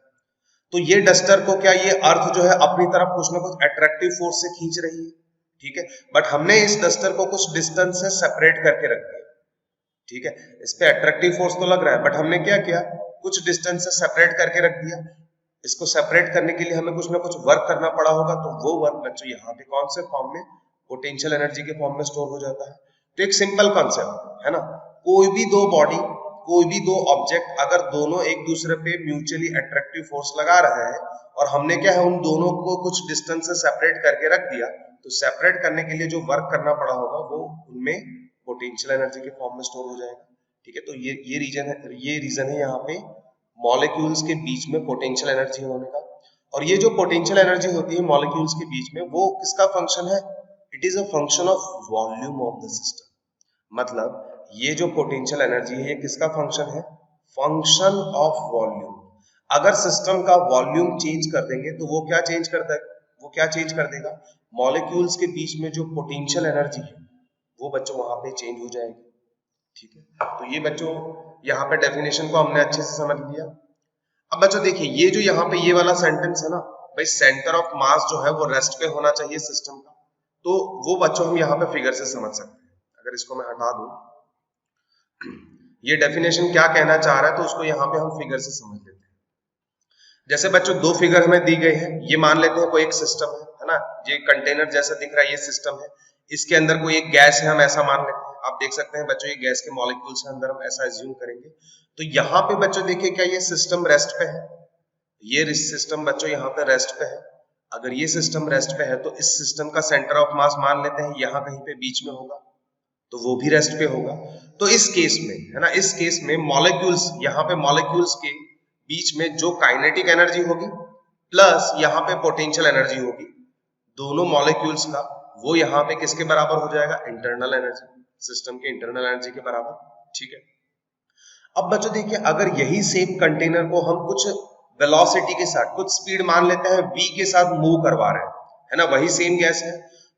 तो ये डस्टर को क्या ये अर्थ जो है अपनी तरफ कुछ ना कुछ अट्रैक्टिव फोर्स से खींच रही है। ठीक है, बट हमने इस डस्टर को कुछ डिस्टेंस से सेपरेट करके रख दिया। ठीक है, इस पे अट्रैक्टिव फोर्स तो लग रहा है, बट हमने क्या किया, कुछ डिस्टेंस से सेपरेट करके रख दिया। इसको सेपरेट करने के लिए हमें कुछ ना कुछ वर्क करना पड़ा होगा, तो वो वर्क बच्चों यहाँ पे कौन से फॉर्म में, पोटेंशियल एनर्जी के फॉर्म में स्टोर हो जाता है। तो एक सिंपल कॉन्सेप्ट है ना, कोई भी दो बॉडी, कोई भी दो ऑब्जेक्ट अगर दोनों एक दूसरे पे म्यूचुअली अट्रैक्टिव फोर्स लगा रहे हैं और हमने क्या है उन दोनों को कुछ डिस्टेंस से सेपरेट करके रख दिया, तो सेपरेट करने के लिए जो वर्क करना पड़ा होगा वो उनमें पोटेंशियल एनर्जी के फॉर्म में स्टोर हो जाएगा। ठीक है, तो ये रीजन है यहाँ पे मॉलिक्यूल्स के बीच में पोटेंशियल एनर्जी होने का। और ये जो पोटेंशियल एनर्जी होती है मॉलिक्यूल्स के बीच में, वो किसका फंक्शन है, it is a function of volume of the system. मतलब ये जो पोटेंशियल एनर्जी है ये किसका फंक्शन है, फंक्शन ऑफ वॉल्यूम। अगर सिस्टम का वॉल्यूम चेंज कर देंगे तो वो क्या चेंज करता है, वो क्या चेंज कर देगा, मॉलिक्यूल्स के बीच में जो पोटेंशियल एनर्जी है वो बच्चों वहां पे चेंज हो जाएगी। ठीक है, तो ये बच्चों यहाँ पे डेफिनेशन को हमने अच्छे से समझ लिया। अब बच्चों देखिए ये जो यहाँ पे ये वाला सेंटेंस है ना, भाई सेंटर ऑफ मास जो है वो रेस्ट पे होना चाहिए सिस्टम का, तो वो बच्चों हम यहाँ पे फिगर से समझ सकते हैं। अगर इसको मैं हटा दूं, ये डेफिनेशन क्या कहना चाह रहा है तो उसको यहाँ पे हम फिगर से समझ लेते हैं। जैसे बच्चों दो फिगर हमें दी गई है, ये मान लेते हैं कोई एक सिस्टम है ना, ये कंटेनर जैसा दिख रहा है, ये सिस्टम है, इसके अंदर कोई एक गैस है, हम ऐसा मान लेते हैं। आप देख सकते हैं बच्चों ये गैस के मॉलिक्यूल्स है अंदर, हम ऐसा एज्यूम करेंगे। तो यहाँ पे बच्चों देखिए क्या ये सिस्टम रेस्ट पे है, ये सिस्टम बच्चों यहाँ पे रेस्ट पे है। अगर ये सिस्टम रेस्ट पे है तो इस सिस्टम का सेंटर ऑफ मास मान लेते हैं यहाँ कहीं पे बीच में होगा, तो वो भी रेस्ट पे होगा। तो इस केस में है ना, इस केस में मॉलिक्यूल्स, यहाँ पे मॉलिक्यूल्स के बीच में जो काइनेटिक एनर्जी होगी प्लस यहाँ पे पोटेंशियल एनर्जी होगी, दोनों मॉलिक्यूल्स का वो यहाँ पे किसके बराबर हो जाएगा, इंटरनल एनर्जी, सिस्टम के इंटरनल एनर्जी के बराबर। ठीक है, अब बच्चों देखिए अगर यही सेम कंटेनर को हम कुछ वेलोसिटी के साथ, कुछ स्पीड मान लेते हैं v के साथ मूव करवा रहे हैं, है ना, वही सेम गैस है,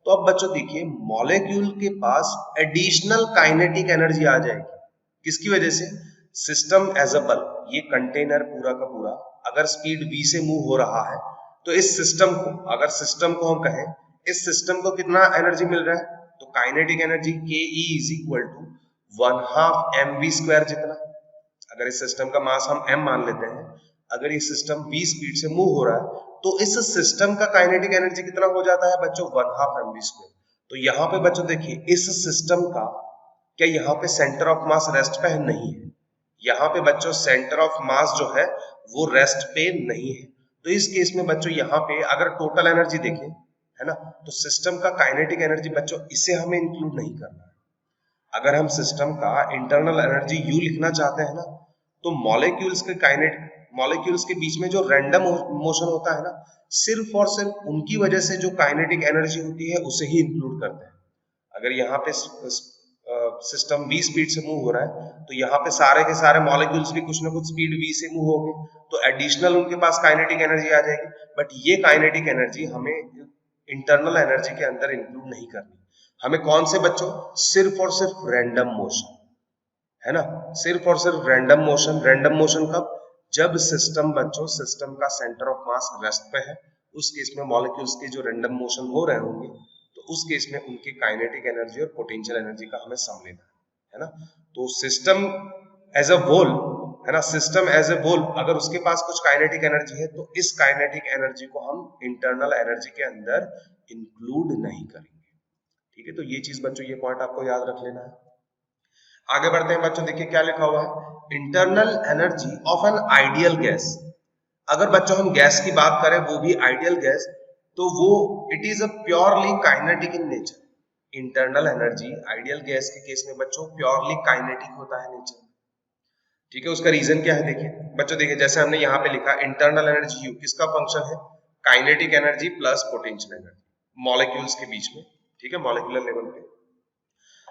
तो अब बच्चों देखिए मॉलिक्यूल के पास एडिशनल काइनेटिक एनर्जी आ जाएगी। किसकी वजह से, सिस्टम एज अ बल्क, ये कंटेनर पूरा का पूरा अगर स्पीड v से मूव हो रहा है तो इस सिस्टम को, अगर सिस्टम को हम कहें, इस सिस्टम को कितना एनर्जी मिल रहा है, तो काइनेटिक एनर्जी के E is equal to 1/2 mv² जितना। अगर इस सिस्टम का मास हम m मान लेते हैं, अगर ये सिस्टम v स्पीड से मूव हो रहा है तो इस सिस्टम का काइनेटिक एनर्जी कितना हो जाता है बच्चों, 1/2 mv²। तो यहाँ पे बच्चों देखिए इस सिस्टम का क्या यहाँ पे सेंटर ऑफ मास रेस्ट पे है, नहीं है। यहाँ पे बच्चों सेंटर ऑफ मास जो है वो रेस्ट पे नहीं है। तो इस केस में बच्चों यहाँ पे अगर टोटल एनर्जी देखें, है ना, तो सिस्टम का काइनेटिक एनर्जी बच्चों इसे हमें इंक्लूड नहीं करना है। अगर हम सिस्टम का इंटरनल एनर्जी U लिखना चाहते हैं ना, तो मॉलिक्यूल्स के मॉलिक्यूल्स के बीच में जो रैंडम मोशन होता है ना, सिर्फ और सिर्फ उनकी वजह से जो काइनेटिक एनर्जी होती है उसे ही इंक्लूड करते हैं। अगर यहाँ पे सिस्टम v स्पीड से मूव हो रहा है तो यहाँ पे सारे के सारे मॉलिक्यूल्स भी कुछ ना कुछ स्पीड v से मूव होंगे, तो एडिशनल उनके पास काइनेटिक एनर्जी आ जाएगी। बट ये काइनेटिक एनर्जी हमें इंटरनल एनर्जी के अंदर इंक्लूड नहीं करनी। हमें कौन से बच्चों, सिर्फ और सिर्फ रैंडम मोशन, है ना, सिर्फ और सिर्फ रैंडम मोशन। रैंडम मोशन कब, जब सिस्टम बच्चों, सिस्टम का सेंटर ऑफ मास रेस्ट पे है, उस केस में मॉलिक्यूल्स के जो रैंडम मोशन हो रहे होंगे तो उस केस में उनकी काइनेटिक एनर्जी और पोटेंशियल एनर्जी का हमें सम लेना है ना। तो सिस्टम एज अ होल, है ना, सिस्टम एज ए होल अगर उसके पास कुछ काइनेटिक एनर्जी है तो इस काइनेटिक एनर्जी को हम इंटरनल एनर्जी के अंदर इंक्लूड नहीं करेंगे। ठीक है, तो ये चीज बच्चों, ये पॉइंट आपको याद रख लेना है। आगे बढ़ते हैं बच्चों, देखिए क्या लिखा हुआ है, internal energy of an ideal gas. अगर बच्चों हम गैस की बात करें, वो भी आइडियल गैस, तो वो it is a purely kinetic in nature. Internal energy ideal gas के केस में बच्चों प्योरली काइनेटिक होता है नेचर। ठीक है, उसका रीजन क्या है, देखिए बच्चों, देखिए जैसे हमने यहाँ पे लिखा इंटरनल एनर्जी U किसका फंक्शन है, kinetic energy plus potential energy molecules के बीच में। ठीक है, मॉलिक्यूलर लेवल पे।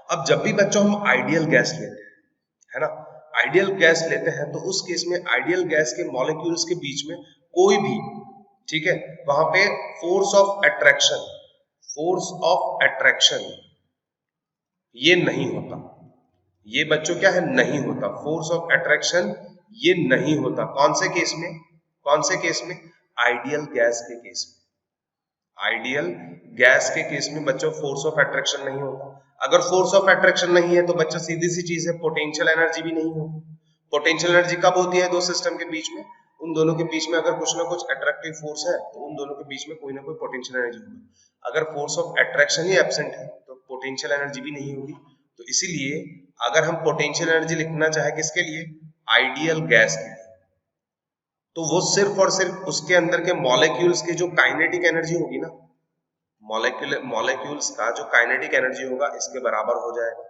अब जब भी बच्चों हम आइडियल गैस लेते हैं, है ना, आइडियल गैस लेते हैं तो उस केस में आइडियल गैस के मॉलिक्यूल्स के बीच में कोई भी, ठीक है, वहां पे force of attraction, force of attraction ये नहीं होता। ये बच्चों क्या है, नहीं होता, फोर्स ऑफ अट्रैक्शन ये नहीं होता। कौन से केस में, कौन से केस में, आइडियल गैस के केस में। आइडियल गैस के केस में बच्चों फोर्स ऑफ अट्रैक्शन नहीं होता। अगर फोर्स ऑफ अट्रैक्शन नहीं है तो बच्चों सीधी सी चीज है, पोटेंशियल एनर्जी भी नहीं होगी। पोटेंशियल एनर्जी कब होती है, दो सिस्टम के बीच में, उन दोनों के बीच में अगर कुछ ना कुछ अट्रैक्टिव फोर्स है तो उन दोनों के बीच में कोई ना कोई पोटेंशियल एनर्जी होगी। अगर force of attraction he absent है तो पोटेंशियल एनर्जी भी नहीं होगी। तो इसीलिए अगर हम पोटेंशियल एनर्जी लिखना चाहे किसके लिए, आइडियल गैस के लिए, तो वो सिर्फ और सिर्फ उसके अंदर के मॉलिक्यूल्स के जो काइनेटिक एनर्जी होगी ना, मॉलिक्यूल्स का जो काइनेटिक एनर्जी होगा इसके बराबर हो जाएगा।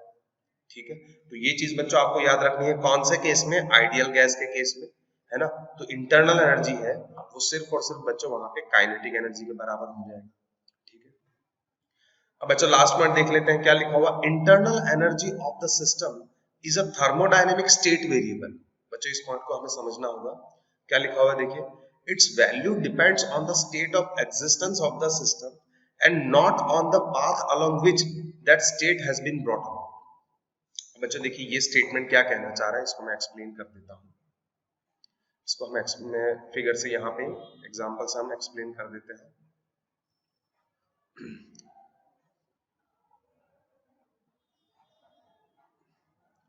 ठीक है, तो ये चीज बच्चों आपको याद रखनी है, कौन से केस में, आइडियल गैस के केस में, है ना। तो इंटरनल एनर्जी है वो सिर्फ और सिर्फ बच्चों वहां पे काइनेटिक एनर्जी के बराबर हो जाएगा। ठीक है, अब बच्चों लास्ट पॉइंट देख लेते हैं, क्या लिखा हुआ, internal energy of the system is a thermodynamic state variable. बच्चों इस पॉइंट को हमें समझना होगा, क्या लिखा हुआ देखिए, its value depends on the state of existence of the system and not on the path along which that state has been brought about। बच्चों देखिए ये स्टेटमेंट क्या कहना चाह रहा है, इसको मैं एक्सप्लेन कर देता हूँ। इसको हम फिगर से यहाँ पे एग्जांपल से हम एक्सप्लेन कर देते हैं।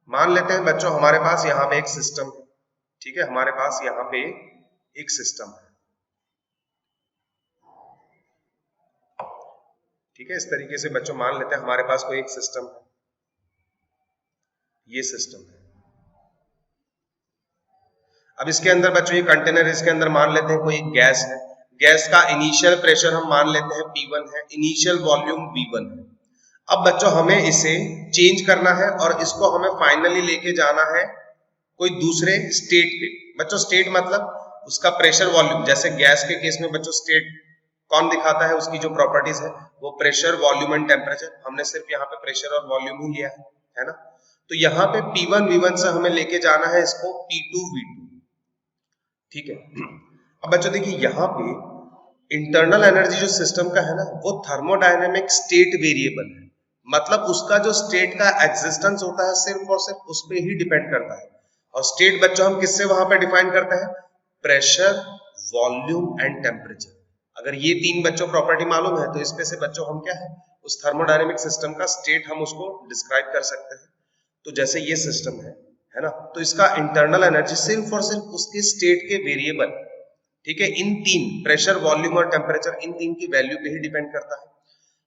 मान लेते हैं बच्चों हमारे पास यहाँ पे एक सिस्टम है, ठीक है, हमारे पास यहाँ पे एक सिस्टम है, ठीक है। इस तरीके से बच्चों मान लेते हैं हमारे पास कोई एक सिस्टम है, ये सिस्टम है। अब इसके अंदर बच्चों ये कंटेनर, इसके अंदर मान लेते हैं कोई गैस है, गैस का इनिशियल प्रेशर हम मान लेते हैं P1 है, इनिशियल वॉल्यूम V1 है। अब बच्चों हमें इसे चेंज करना है और इसको हमें फाइनली लेके जाना है कोई दूसरे स्टेट पे। बच्चों स्टेट मतलब उसका प्रेशर वॉल्यूम, जैसे गैस के केस में बच्चों स्टेट कौन दिखाता है, उसकी जो प्रॉपर्टीज है वो प्रेशर, वॉल्यूम एंड टेम्परेचर। हमने सिर्फ यहाँ पे प्रेशर और वॉल्यूम ही लिया है ना। तो यहाँ पे P1 V1 से हमें लेके जाना है इसको P2 V2, ठीक है। अब बच्चों देखिए यहाँ पे इंटरनल एनर्जी जो सिस्टम का है ना, वो थर्मोडायनेमिक स्टेट वेरिएबल है, मतलब उसका जो स्टेट का एग्जिस्टेंस होता है सिर्फ और सिर्फ उस पर ही डिपेंड करता है। और स्टेट बच्चों हम किससे वहां पे डिफाइन करते हैं, प्रेशर, वॉल्यूम एंड टेम्परेचर। अगर ये तीन बच्चों प्रॉपर्टी मालूम है तो इसमें से बच्चों हम क्या है, उस थर्मोडायनेमिक सिस्टम का स्टेट हम उसको डिस्क्राइब कर सकते हैं। तो जैसे ये सिस्टम है ना, तो इसका इंटरनल एनर्जी सिर्फ और सिर्फ उसके स्टेट के वेरिएबल, ठीक है, इन तीन प्रेशर, वॉल्यूम और टेम्परेचर, इन तीन की वैल्यू पे ही डिपेंड करता है।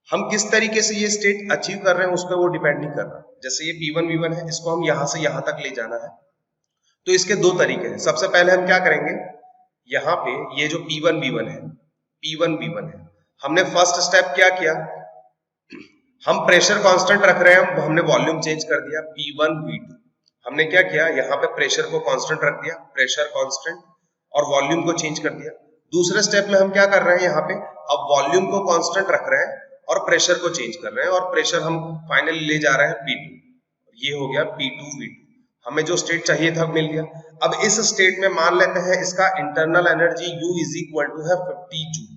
हम किस तरीके से ये स्टेट अचीव कर रहे हैं उस पर वो डिपेंड नहीं कर रहा। जैसे ये P1 V1 है, इसको हम यहां से यहां तक ले जाना है, तो इसके दो तरीके हैं। सबसे पहले हम क्या करेंगे, यहाँ पे ये जो P1 V1 है, P1 V1 है, हमने फर्स्ट स्टेप क्या किया, हम प्रेशर कांस्टेंट रख रहे हैं, हमने वॉल्यूम चेंज कर दिया P1 V2। हमने क्या किया, यहाँ पे प्रेशर को कांस्टेंट रख दिया, प्रेशर कांस्टेंट, और वॉल्यूम को चेंज कर दिया। दूसरे स्टेप में हम क्या कर रहे हैं, यहाँ पे अब वॉल्यूम को कांस्टेंट रख रहे हैं और प्रेशर को चेंज कर रहे हैं, और प्रेशर हम फाइनली ले जा रहे हैं P2। ये हो गया P2 V2, हमें जो स्टेट चाहिए था मिल गया। अब इस स्टेट में मान लेते हैं इसका internal energy U is equal to है 50 जूल,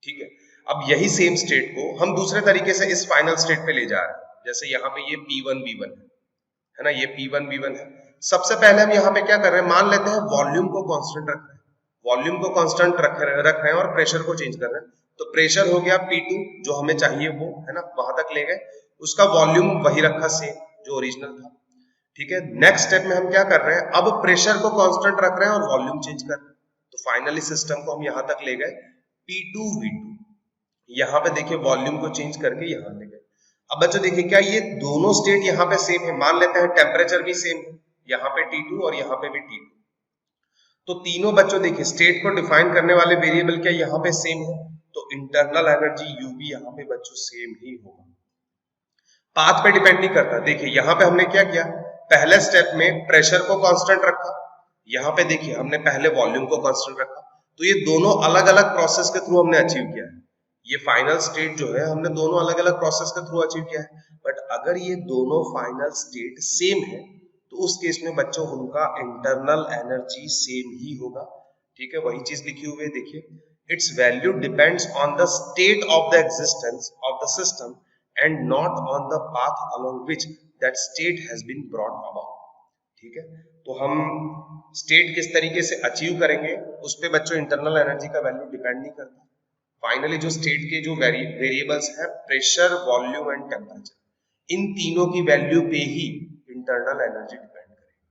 ठीक है। अब यही सेम स्टेट को हम दूसरे तरीके से इस फाइनल स्टेट पे ले जा रहे हैं। जैसे यहाँ पे ये P1 V1 है ना, ये P1 V1 है। सबसे पहले हम यहाँ पे क्या कर रहे हैं, मान लेते हैं वॉल्यूम को कांस्टेंट रख रहे हैं, वॉल्यूम को कांस्टेंट रख रहे हैं और प्रेशर को चेंज कर रहे हैं। तो प्रेशर हो गया P2 जो हमें चाहिए वो है ना, वहां तक ले गए, उसका वॉल्यूम वही रखा सेम जो ओरिजिनल था, ठीक है। नेक्स्ट स्टेप में हम क्या कर रहे हैं, अब प्रेशर को कांस्टेंट रख रहे हैं और वॉल्यूम चेंज कर रहे हैं। तो फाइनली सिस्टम को हम यहां तक ले गए P2 V2, यहाँ पे देखिए वॉल्यूम को चेंज करके यहाँ ले गए। अब बच्चों देखिए क्या ये दोनों स्टेट यहाँ पे सेम है, मान लेते हैं टेम्परेचर भी सेम है, यहाँ पे T2 और यहाँ पे भी T2। तो तीनों बच्चों देखिए स्टेट को डिफाइन करने वाले वेरिएबल क्या यहाँ पे सेम है, तो इंटरनल एनर्जी U भी यहाँ पे बच्चों सेम ही होगा, पाथ पे डिपेंड नहीं करता। देखिए यहाँ पे हमने क्या किया, पहले स्टेप में प्रेशर को कांस्टेंट रखा, यहाँ पे देखिए हमने पहले वॉल्यूम को कांस्टेंट रखा। तो ये दोनों अलग अलग प्रोसेस के थ्रू हमने अचीव किया है। ये फाइनल स्टेट जो है हमने दोनों अलग अलग प्रोसेस के थ्रू अचीव किया है। बट अगर ये दोनों फाइनल स्टेट सेम है तो उस केस में बच्चों उनका इंटरनल एनर्जी सेम ही होगा, ठीक है। वही चीज लिखी हुई है देखिए, its value depends on the state of the existence of the system and not on the path along which that state has been brought about, ठीक है। तो हम स्टेट किस तरीके से अचीव करेंगे उस पे बच्चों इंटरनल एनर्जी का वैल्यू डिपेंड नहीं करता। फाइनली जो स्टेट के जो वेरिएबल्स है प्रेशर, वॉल्यूम एंड टेम्परेचर, इन तीनों की वैल्यू पे ही इंटरनल एनर्जी डिपेंड करेगी,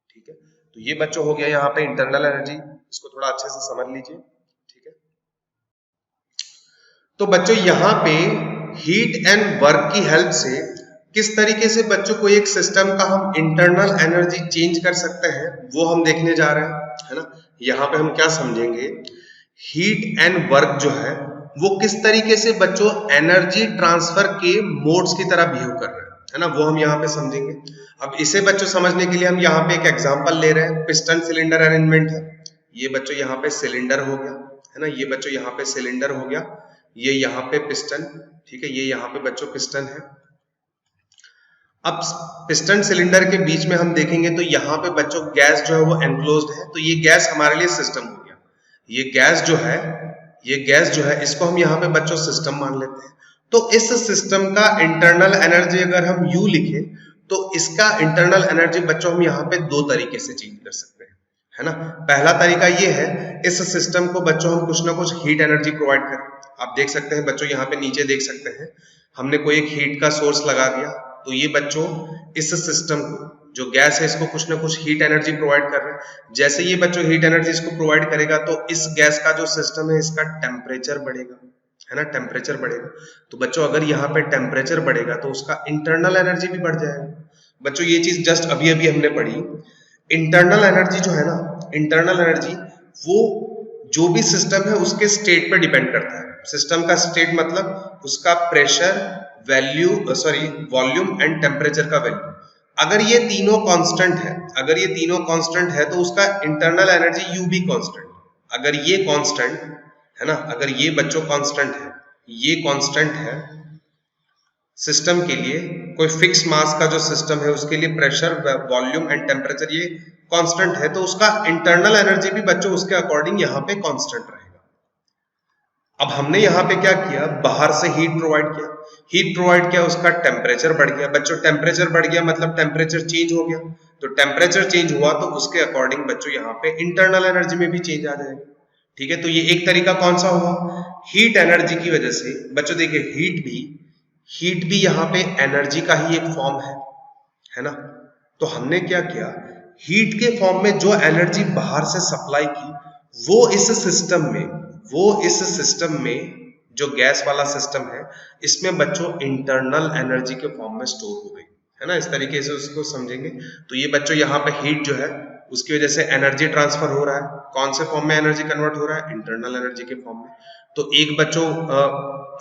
ठीक है। तो ये बच्चों हो गया यहाँ पे इंटरनल एनर्जी, इसको थोड़ा अच्छे से समझ लीजिए, ठीक है। तो बच्चों यहाँ पे हीट एंड वर्क की हेल्प से किस तरीके से बच्चों को एक सिस्टम का हम इंटरनल एनर्जी चेंज कर सकते हैं वो हम देखने जा रहे हैं, है ना। यहाँ पे हम क्या समझेंगे, हीट एंड वर्क जो है वो किस तरीके से बच्चों एनर्जी ट्रांसफर के मोड्स की तरह बिहेव कर रहे हैं, है ना, वो हम यहाँ पे समझेंगे। अब इसे बच्चों समझने के लिए हम यहाँ पे एक एग्जांपल ले रहे हैं, पिस्टन सिलेंडर अरेंजमेंट है। ये बच्चों यहाँ पे सिलेंडर हो गया, है ना, ये बच्चों यहाँ पे सिलेंडर हो गया, ये यहाँ पे पिस्टन, ठीक है, ये यहाँ पे बच्चों पिस्टन है। अब पिस्टन सिलेंडर के बीच में हम देखेंगे तो यहाँ पे बच्चों गैस जो है वो एनक्लोज्ड है, तो ये गैस हमारे लिए सिस्टम हो गया। ये गैस जो है इसको हम यहाँ पे बच्चों सिस्टम मान लेते हैं। तो इस सिस्टम का इंटरनल एनर्जी अगर हम U लिखें तो इसका इंटरनल एनर्जी बच्चों हम यहाँ पे दो तरीके से चेंज कर सकते हैं, है ना। पहला तरीका ये है, इस सिस्टम को बच्चों हम कुछ ना कुछ हीट एनर्जी प्रोवाइड करें। आप देख सकते हैं बच्चों यहाँ पे नीचे देख सकते हैं, हमने कोई एक हीट का सोर्स लगा दिया, तो ये बच्चों इस सिस्टम को, जो गैस है, इसको कुछ ना कुछ हीट एनर्जी प्रोवाइड कर रहे हैं। जैसे ये बच्चों हीट एनर्जी इसको प्रोवाइड करेगा तो इस गैस का जो सिस्टम है इसका टेम्परेचर बढ़ेगा, है ना, टेम्परेचर बढ़ेगा। तो बच्चों अगर यहाँ पे टेम्परेचर बढ़ेगा तो उसका इंटरनल एनर्जी भी बढ़ जाएगा। बच्चों ये चीज जस्ट अभी अभी हमने पढ़ी। इंटरनल एनर्जी जो है ना, इंटरनल एनर्जी वो जो भी सिस्टम है उसके स्टेट पे डिपेंड करता है। सिस्टम का स्टेट मतलब उसका प्रेशर, वॉल्यूम एंड टेम्परेचर का वैल्यू। अगर ये तीनों कांस्टेंट है, अगर ये तीनों कांस्टेंट है तो उसका इंटरनल एनर्जी यू भी कांस्टेंट। अगर ये कांस्टेंट है ना, अगर ये बच्चों कांस्टेंट है, ये कांस्टेंट है सिस्टम के लिए, कोई फिक्स मास का जो सिस्टम है उसके लिए प्रेशर, वॉल्यूम एंड टेम्परेचर ये कांस्टेंट है, तो उसका इंटरनल एनर्जी भी बच्चों उसके अकॉर्डिंग यहाँ पे कांस्टेंट रहेगा। अब हमने यहाँ पे क्या किया, बाहर से हीट प्रोवाइड किया, हीट प्रोवाइड किया, उसका टेम्परेचर बढ़ गया। बच्चों टेम्परेचर बढ़ गया मतलब टेम्परेचर चेंज हो गया, तो टेम्परेचर चेंज हुआ तो उसके अकॉर्डिंग बच्चों यहाँ पे इंटरनल एनर्जी में भी चेंज आ जाएगा। ठीक है, तो ये एक तरीका कौन सा हुआ, हीट एनर्जी की वजह से। बच्चों देखिए हीट भी यहाँ पे एनर्जी का ही एक फॉर्म है ना। तो हमने क्या किया, हीट के फॉर्म में जो एनर्जी बाहर से सप्लाई की वो इस सिस्टम में जो गैस वाला सिस्टम है इसमें बच्चों इंटरनल एनर्जी के फॉर्म में स्टोर हो गई, है ना। इस तरीके से उसको समझेंगे। तो ये बच्चों यहाँ पे हीट जो है उसकी वजह से एनर्जी ट्रांसफर हो रहा है। कौन से फॉर्म में एनर्जी कन्वर्ट हो रहा है, इंटरनल एनर्जी के फॉर्म में। तो एक बच्चों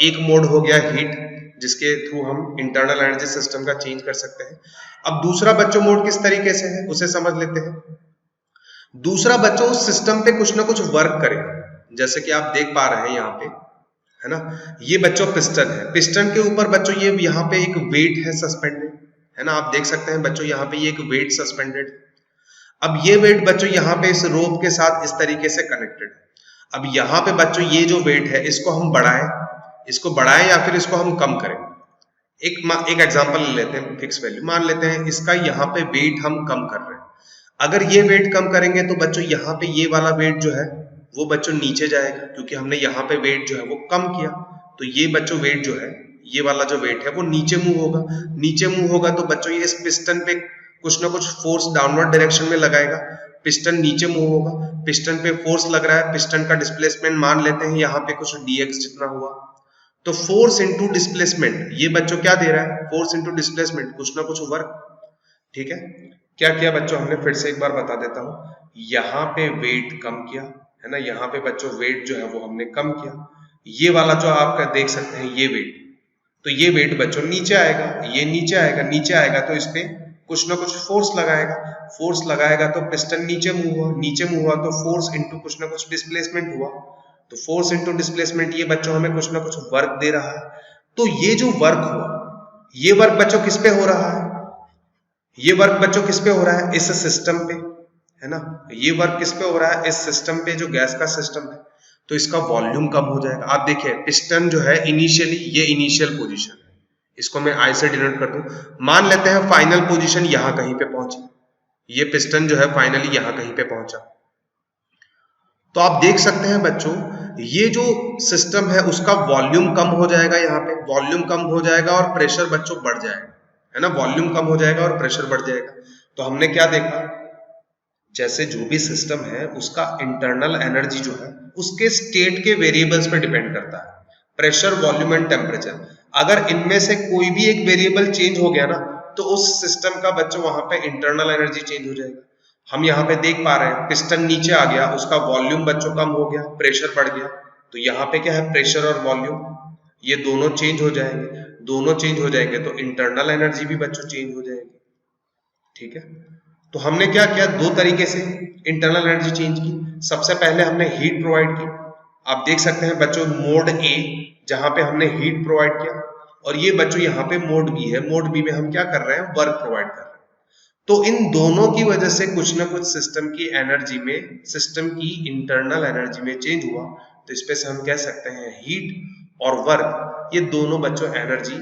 एक मोड हो गया हीट, जिसके थ्रू हम इंटरनल एनर्जी सिस्टम का चेंज कर सकते हैं। अब दूसरा बच्चों मोड किस तरीके से है उसे समझ लेते हैं। दूसरा बच्चों उस सिस्टम पे कुछ ना कुछ वर्क करे, जैसे कि आप देख पा रहे हैं यहाँ पे, है ना। ये बच्चों पिस्टन है, पिस्टन के ऊपर बच्चों ये यहाँ पे एक वेट है सस्पेंडेड, है ना। आप देख सकते हैं बच्चों यहाँ पे ये एक वेट सस्पेंडेड। अब ये वेट बच्चों यहाँ पे इस रोप के साथ इस तरीके से कनेक्टेड है। अब यहाँ पे बच्चों ये जो वेट है इसको हम बढ़ाएं या फिर इसको हम कम करें। एक एग्जांपल ले लेते हैं, फिक्स वैल्यू मान लेते हैं, इसका यहाँ पे वेट हम कम कर रहे हैं। अगर ये वेट कम करेंगे तो बच्चों यहाँ पे ये वाला वेट जो है वो बच्चों नीचे जाएगा, क्योंकि हमने यहाँ पे वेट जो है वो कम किया। तो ये बच्चों वेट जो है, ये वाला जो वेट है वो नीचे मूव होगा। नीचे मूव होगा तो बच्चों ये इस पिस्टन पे कुछ ना कुछ फोर्स डाउनवर्ड डायरेक्शन में लगाएगा। पिस्टन नीचे मूव होगा, पिस्टन पे फोर्स लग रहा है, पिस्टन का डिस्प्लेसमेंट मान लेते हैं यहाँ पे कुछ dx जितना हुआ। तो फोर्स इंटू डिस्प्लेसमेंट, ये बच्चों क्या दे रहा है, फोर्स इंटू डिस्प्लेसमेंट, कुछ ना कुछ वर्क। ठीक है, क्या किया बच्चों हमने, फिर से एक बार बता देता हूं। यहाँ पे वेट कम किया, है ना, यहाँ पे बच्चों वेट जो है वो हमने कम किया। ये वाला जो आप देख सकते हैं ये वेट, तो ये वेट बच्चों नीचे आएगा, ये नीचे आएगा तो इस पे कुछ ना कुछ फोर्स लगाएगा तो पिस्टन नीचे मूव हुआ तो फोर्स इंटू कुछ ना कुछ डिस्प्लेसमेंट हुआ। तो फोर्स इंटू डिस्प्लेसमेंट ये बच्चों हमें कुछ ना कुछ वर्क दे रहा है। तो ये जो वर्क हुआ, ये वर्क बच्चों किस पे हो रहा है, ये वर्क बच्चों किस पे हो रहा है, इस सिस्टम पे, है ना। ये वर्क किस पे हो रहा है, इस सिस्टम पे, जो गैस का सिस्टम है। तो इसका वॉल्यूम कम हो जाएगा। आप देखिए पिस्टन जो है इनिशियली, ये इनिशियल पोजीशन है, इसको मैं आई से डिनोट कर दूं। मान लेते हैं फाइनल पोजीशन यहां कहीं पे पहुंची, ये पिस्टन जो है फाइनली यहां कहीं पे पहुंचा। तो आप देख सकते हैं बच्चों ये जो सिस्टम है उसका वॉल्यूम कम हो जाएगा, यहाँ पे वॉल्यूम कम हो जाएगा और प्रेशर बच्चों बढ़ जाएगा, है ना। वॉल्यूम कम हो जाएगा और प्रेशर बढ़ जाएगा। तो हमने क्या देखा, जैसे जो भी सिस्टम है उसका इंटरनल एनर्जी जो है उसके स्टेट के वेरिएबल्स पे डिपेंड करता है, प्रेशर, वॉल्यूम एंड टेम्परेचर। अगर इनमें से कोई भी एक वेरिएबल चेंज हो गया ना तो उस सिस्टम का बच्चों वहां पे इंटरनल एनर्जी चेंज हो जाएगा। हम यहाँ पे देख पा रहे हैं पिस्टन नीचे आ गया, उसका वॉल्यूम बच्चों कम हो गया, प्रेशर बढ़ गया। तो यहाँ पे क्या है, प्रेशर और वॉल्यूम ये दोनों चेंज हो जाएंगे। दोनों चेंज हो जाएंगे तो इंटरनल एनर्जी भी बच्चों चेंज हो जाएगी। ठीक है, तो हमने क्या किया, दो तरीके से इंटरनल एनर्जी चेंज की। सबसे पहले हमने हीट प्रोवाइड की। आप देख सकते हैं बच्चों मोड ए जहां पे हमने हीट प्रोवाइड किया, और ये बच्चों यहाँ पे मोड बी है, मोड बी में हम क्या कर रहे हैं, वर्क प्रोवाइड कर रहे हैं। तो इन दोनों की वजह से कुछ ना कुछ सिस्टम की एनर्जी में, सिस्टम की इंटरनल एनर्जी में चेंज हुआ। तो इस पे से हम कह सकते हैं हीट और वर्क, ये दोनों बच्चों एनर्जी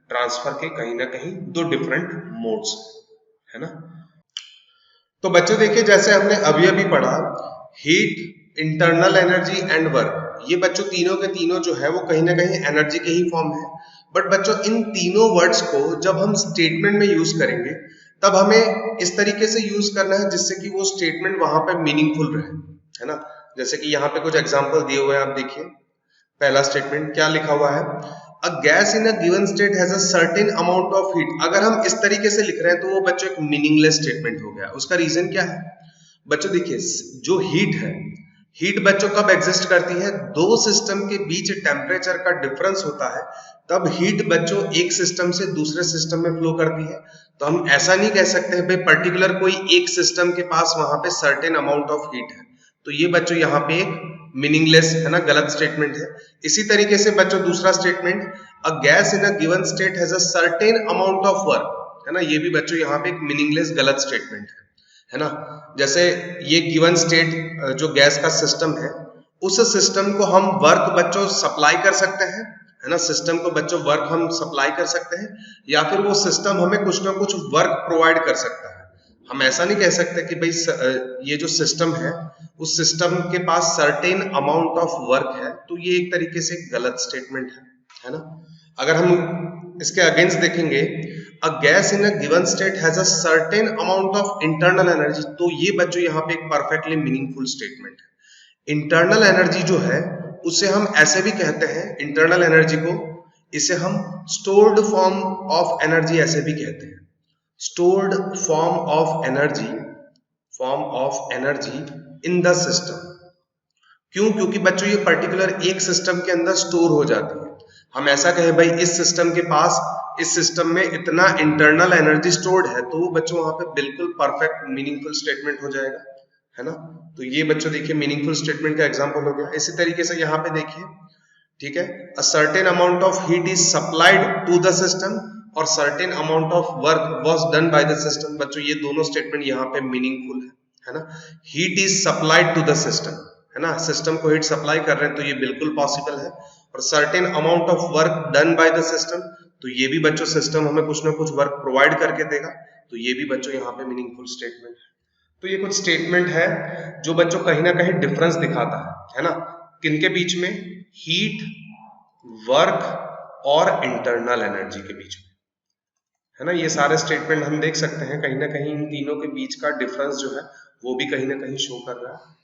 ट्रांसफर के कहीं ना कहीं दो डिफरेंट मोड्स, है ना। तो बच्चों देखिए जैसे हमने अभी अभी पढ़ा heat, internal energy and work, ये बच्चों तीनों के तीनों जो है वो कहीं ना कहीं एनर्जी के ही फॉर्म है। बट बच्चों इन तीनों वर्ड्स को जब हम स्टेटमेंट में यूज करेंगे तब हमें इस तरीके से यूज करना है जिससे कि वो स्टेटमेंट वहां पे मीनिंगफुल रहे, है ना। जैसे कि यहाँ पे कुछ एग्जांपल दिए हुए हैं, आप देखिए। पहला स्टेटमेंट क्या लिखा हुआ है, a gas in a given state has a certain amount of heat. अगर हम इस तरीके से लिख रहे हैं तो वो बच्चों एक मीनिंगलेस स्टेटमेंट हो गया। उसका रीजन क्या है बच्चों, देखिए जो हीट है, हीट बच्चों कब एग्जिस्ट करती है, दो सिस्टम के बीच टेम्परेचर का डिफरेंस होता है तब हीट बच्चों एक सिस्टम से दूसरे सिस्टम में फ्लो करती है। तो हम ऐसा नहीं कह सकते भाई पर्टिकुलर कोई एक सिस्टम के पास वहां पे सर्टेन अमाउंट ऑफ हीट है, तो ये बच्चों यहाँ पे एक मीनिंगलेस है ना, गलत स्टेटमेंट है। इसी तरीके से बच्चों दूसरा statement, a gas in a given state has a certain amount of work, है ना, ये भी बच्चों यहाँ पे एक मीनिंगलेस गलत स्टेटमेंट है ना। जैसे ये गिवन स्टेट जो गैस का सिस्टम है, उस सिस्टम को हम वर्क बच्चों सप्लाई कर सकते हैं, है ना, सिस्टम को बच्चों वर्क हम सप्लाई कर सकते हैं, या फिर वो सिस्टम हमें कुछ ना कुछ वर्क प्रोवाइड कर सकता है। हम ऐसा नहीं कह सकते कि भाई ये जो सिस्टम है उस सिस्टम के पास सर्टेन अमाउंट ऑफ वर्क है, तो ये एक तरीके से गलत स्टेटमेंट है ना। अगर हम इसके अगेंस्ट देखेंगे, a gas in a given state has a certain amount of internal energy, तो ये बच्चों यहाँ पे एक परफेक्टली मीनिंगफुल स्टेटमेंट है। इंटरनल एनर्जी जो है उसे हम ऐसे भी कहते हैं, इंटरनल एनर्जी को, इसे हम स्टोर्ड फॉर्म ऑफ एनर्जी ऐसे भी कहते हैं, stored form of energy in the system. क्यों? क्योंकि बच्चों ये पर्टिकुलर एक सिस्टम के अंदर स्टोर हो जाती है। हम ऐसा कहें भाई इस सिस्टम के पास, इस सिस्टम में इतना इंटरनल एनर्जी स्टोर्ड है, तो वो बच्चों वहां पे बिल्कुल परफेक्ट मीनिंगफुल स्टेटमेंट हो जाएगा, है ना। तो ये बच्चों देखिए मीनिंगफुल स्टेटमेंट का एग्जांपल हो गया। इसी तरीके से यहाँ पे देखिए, ठीक है, a certain amount of heat is supplied to the system और certain amount of work was done by the system. बच्चों ये दोनों स्टेटमेंट यहाँ पे मीनिंगफुल है ना। Heat is supplied to the system, है ना, सिस्टम को हीट सप्लाई कर रहे हैं तो ये बिल्कुल पॉसिबल है। और certain amount of work done by the system, तो ये भी बच्चों सिस्टम हमें कुछ ना कुछ वर्क प्रोवाइड करके देगा, तो ये भी बच्चों यहाँ पे मीनिंगफुल स्टेटमेंट है। तो ये कुछ स्टेटमेंट है जो बच्चों कहीं ना कहीं डिफरेंस दिखाता है ना, किनके बीच में, हीट, वर्क और इंटरनल एनर्जी के बीच में, है ना। ये सारे स्टेटमेंट हम देख सकते हैं कहीं ना कहीं इन तीनों के बीच का डिफरेंस जो है वो भी कहीं ना कहीं शो कर रहा है।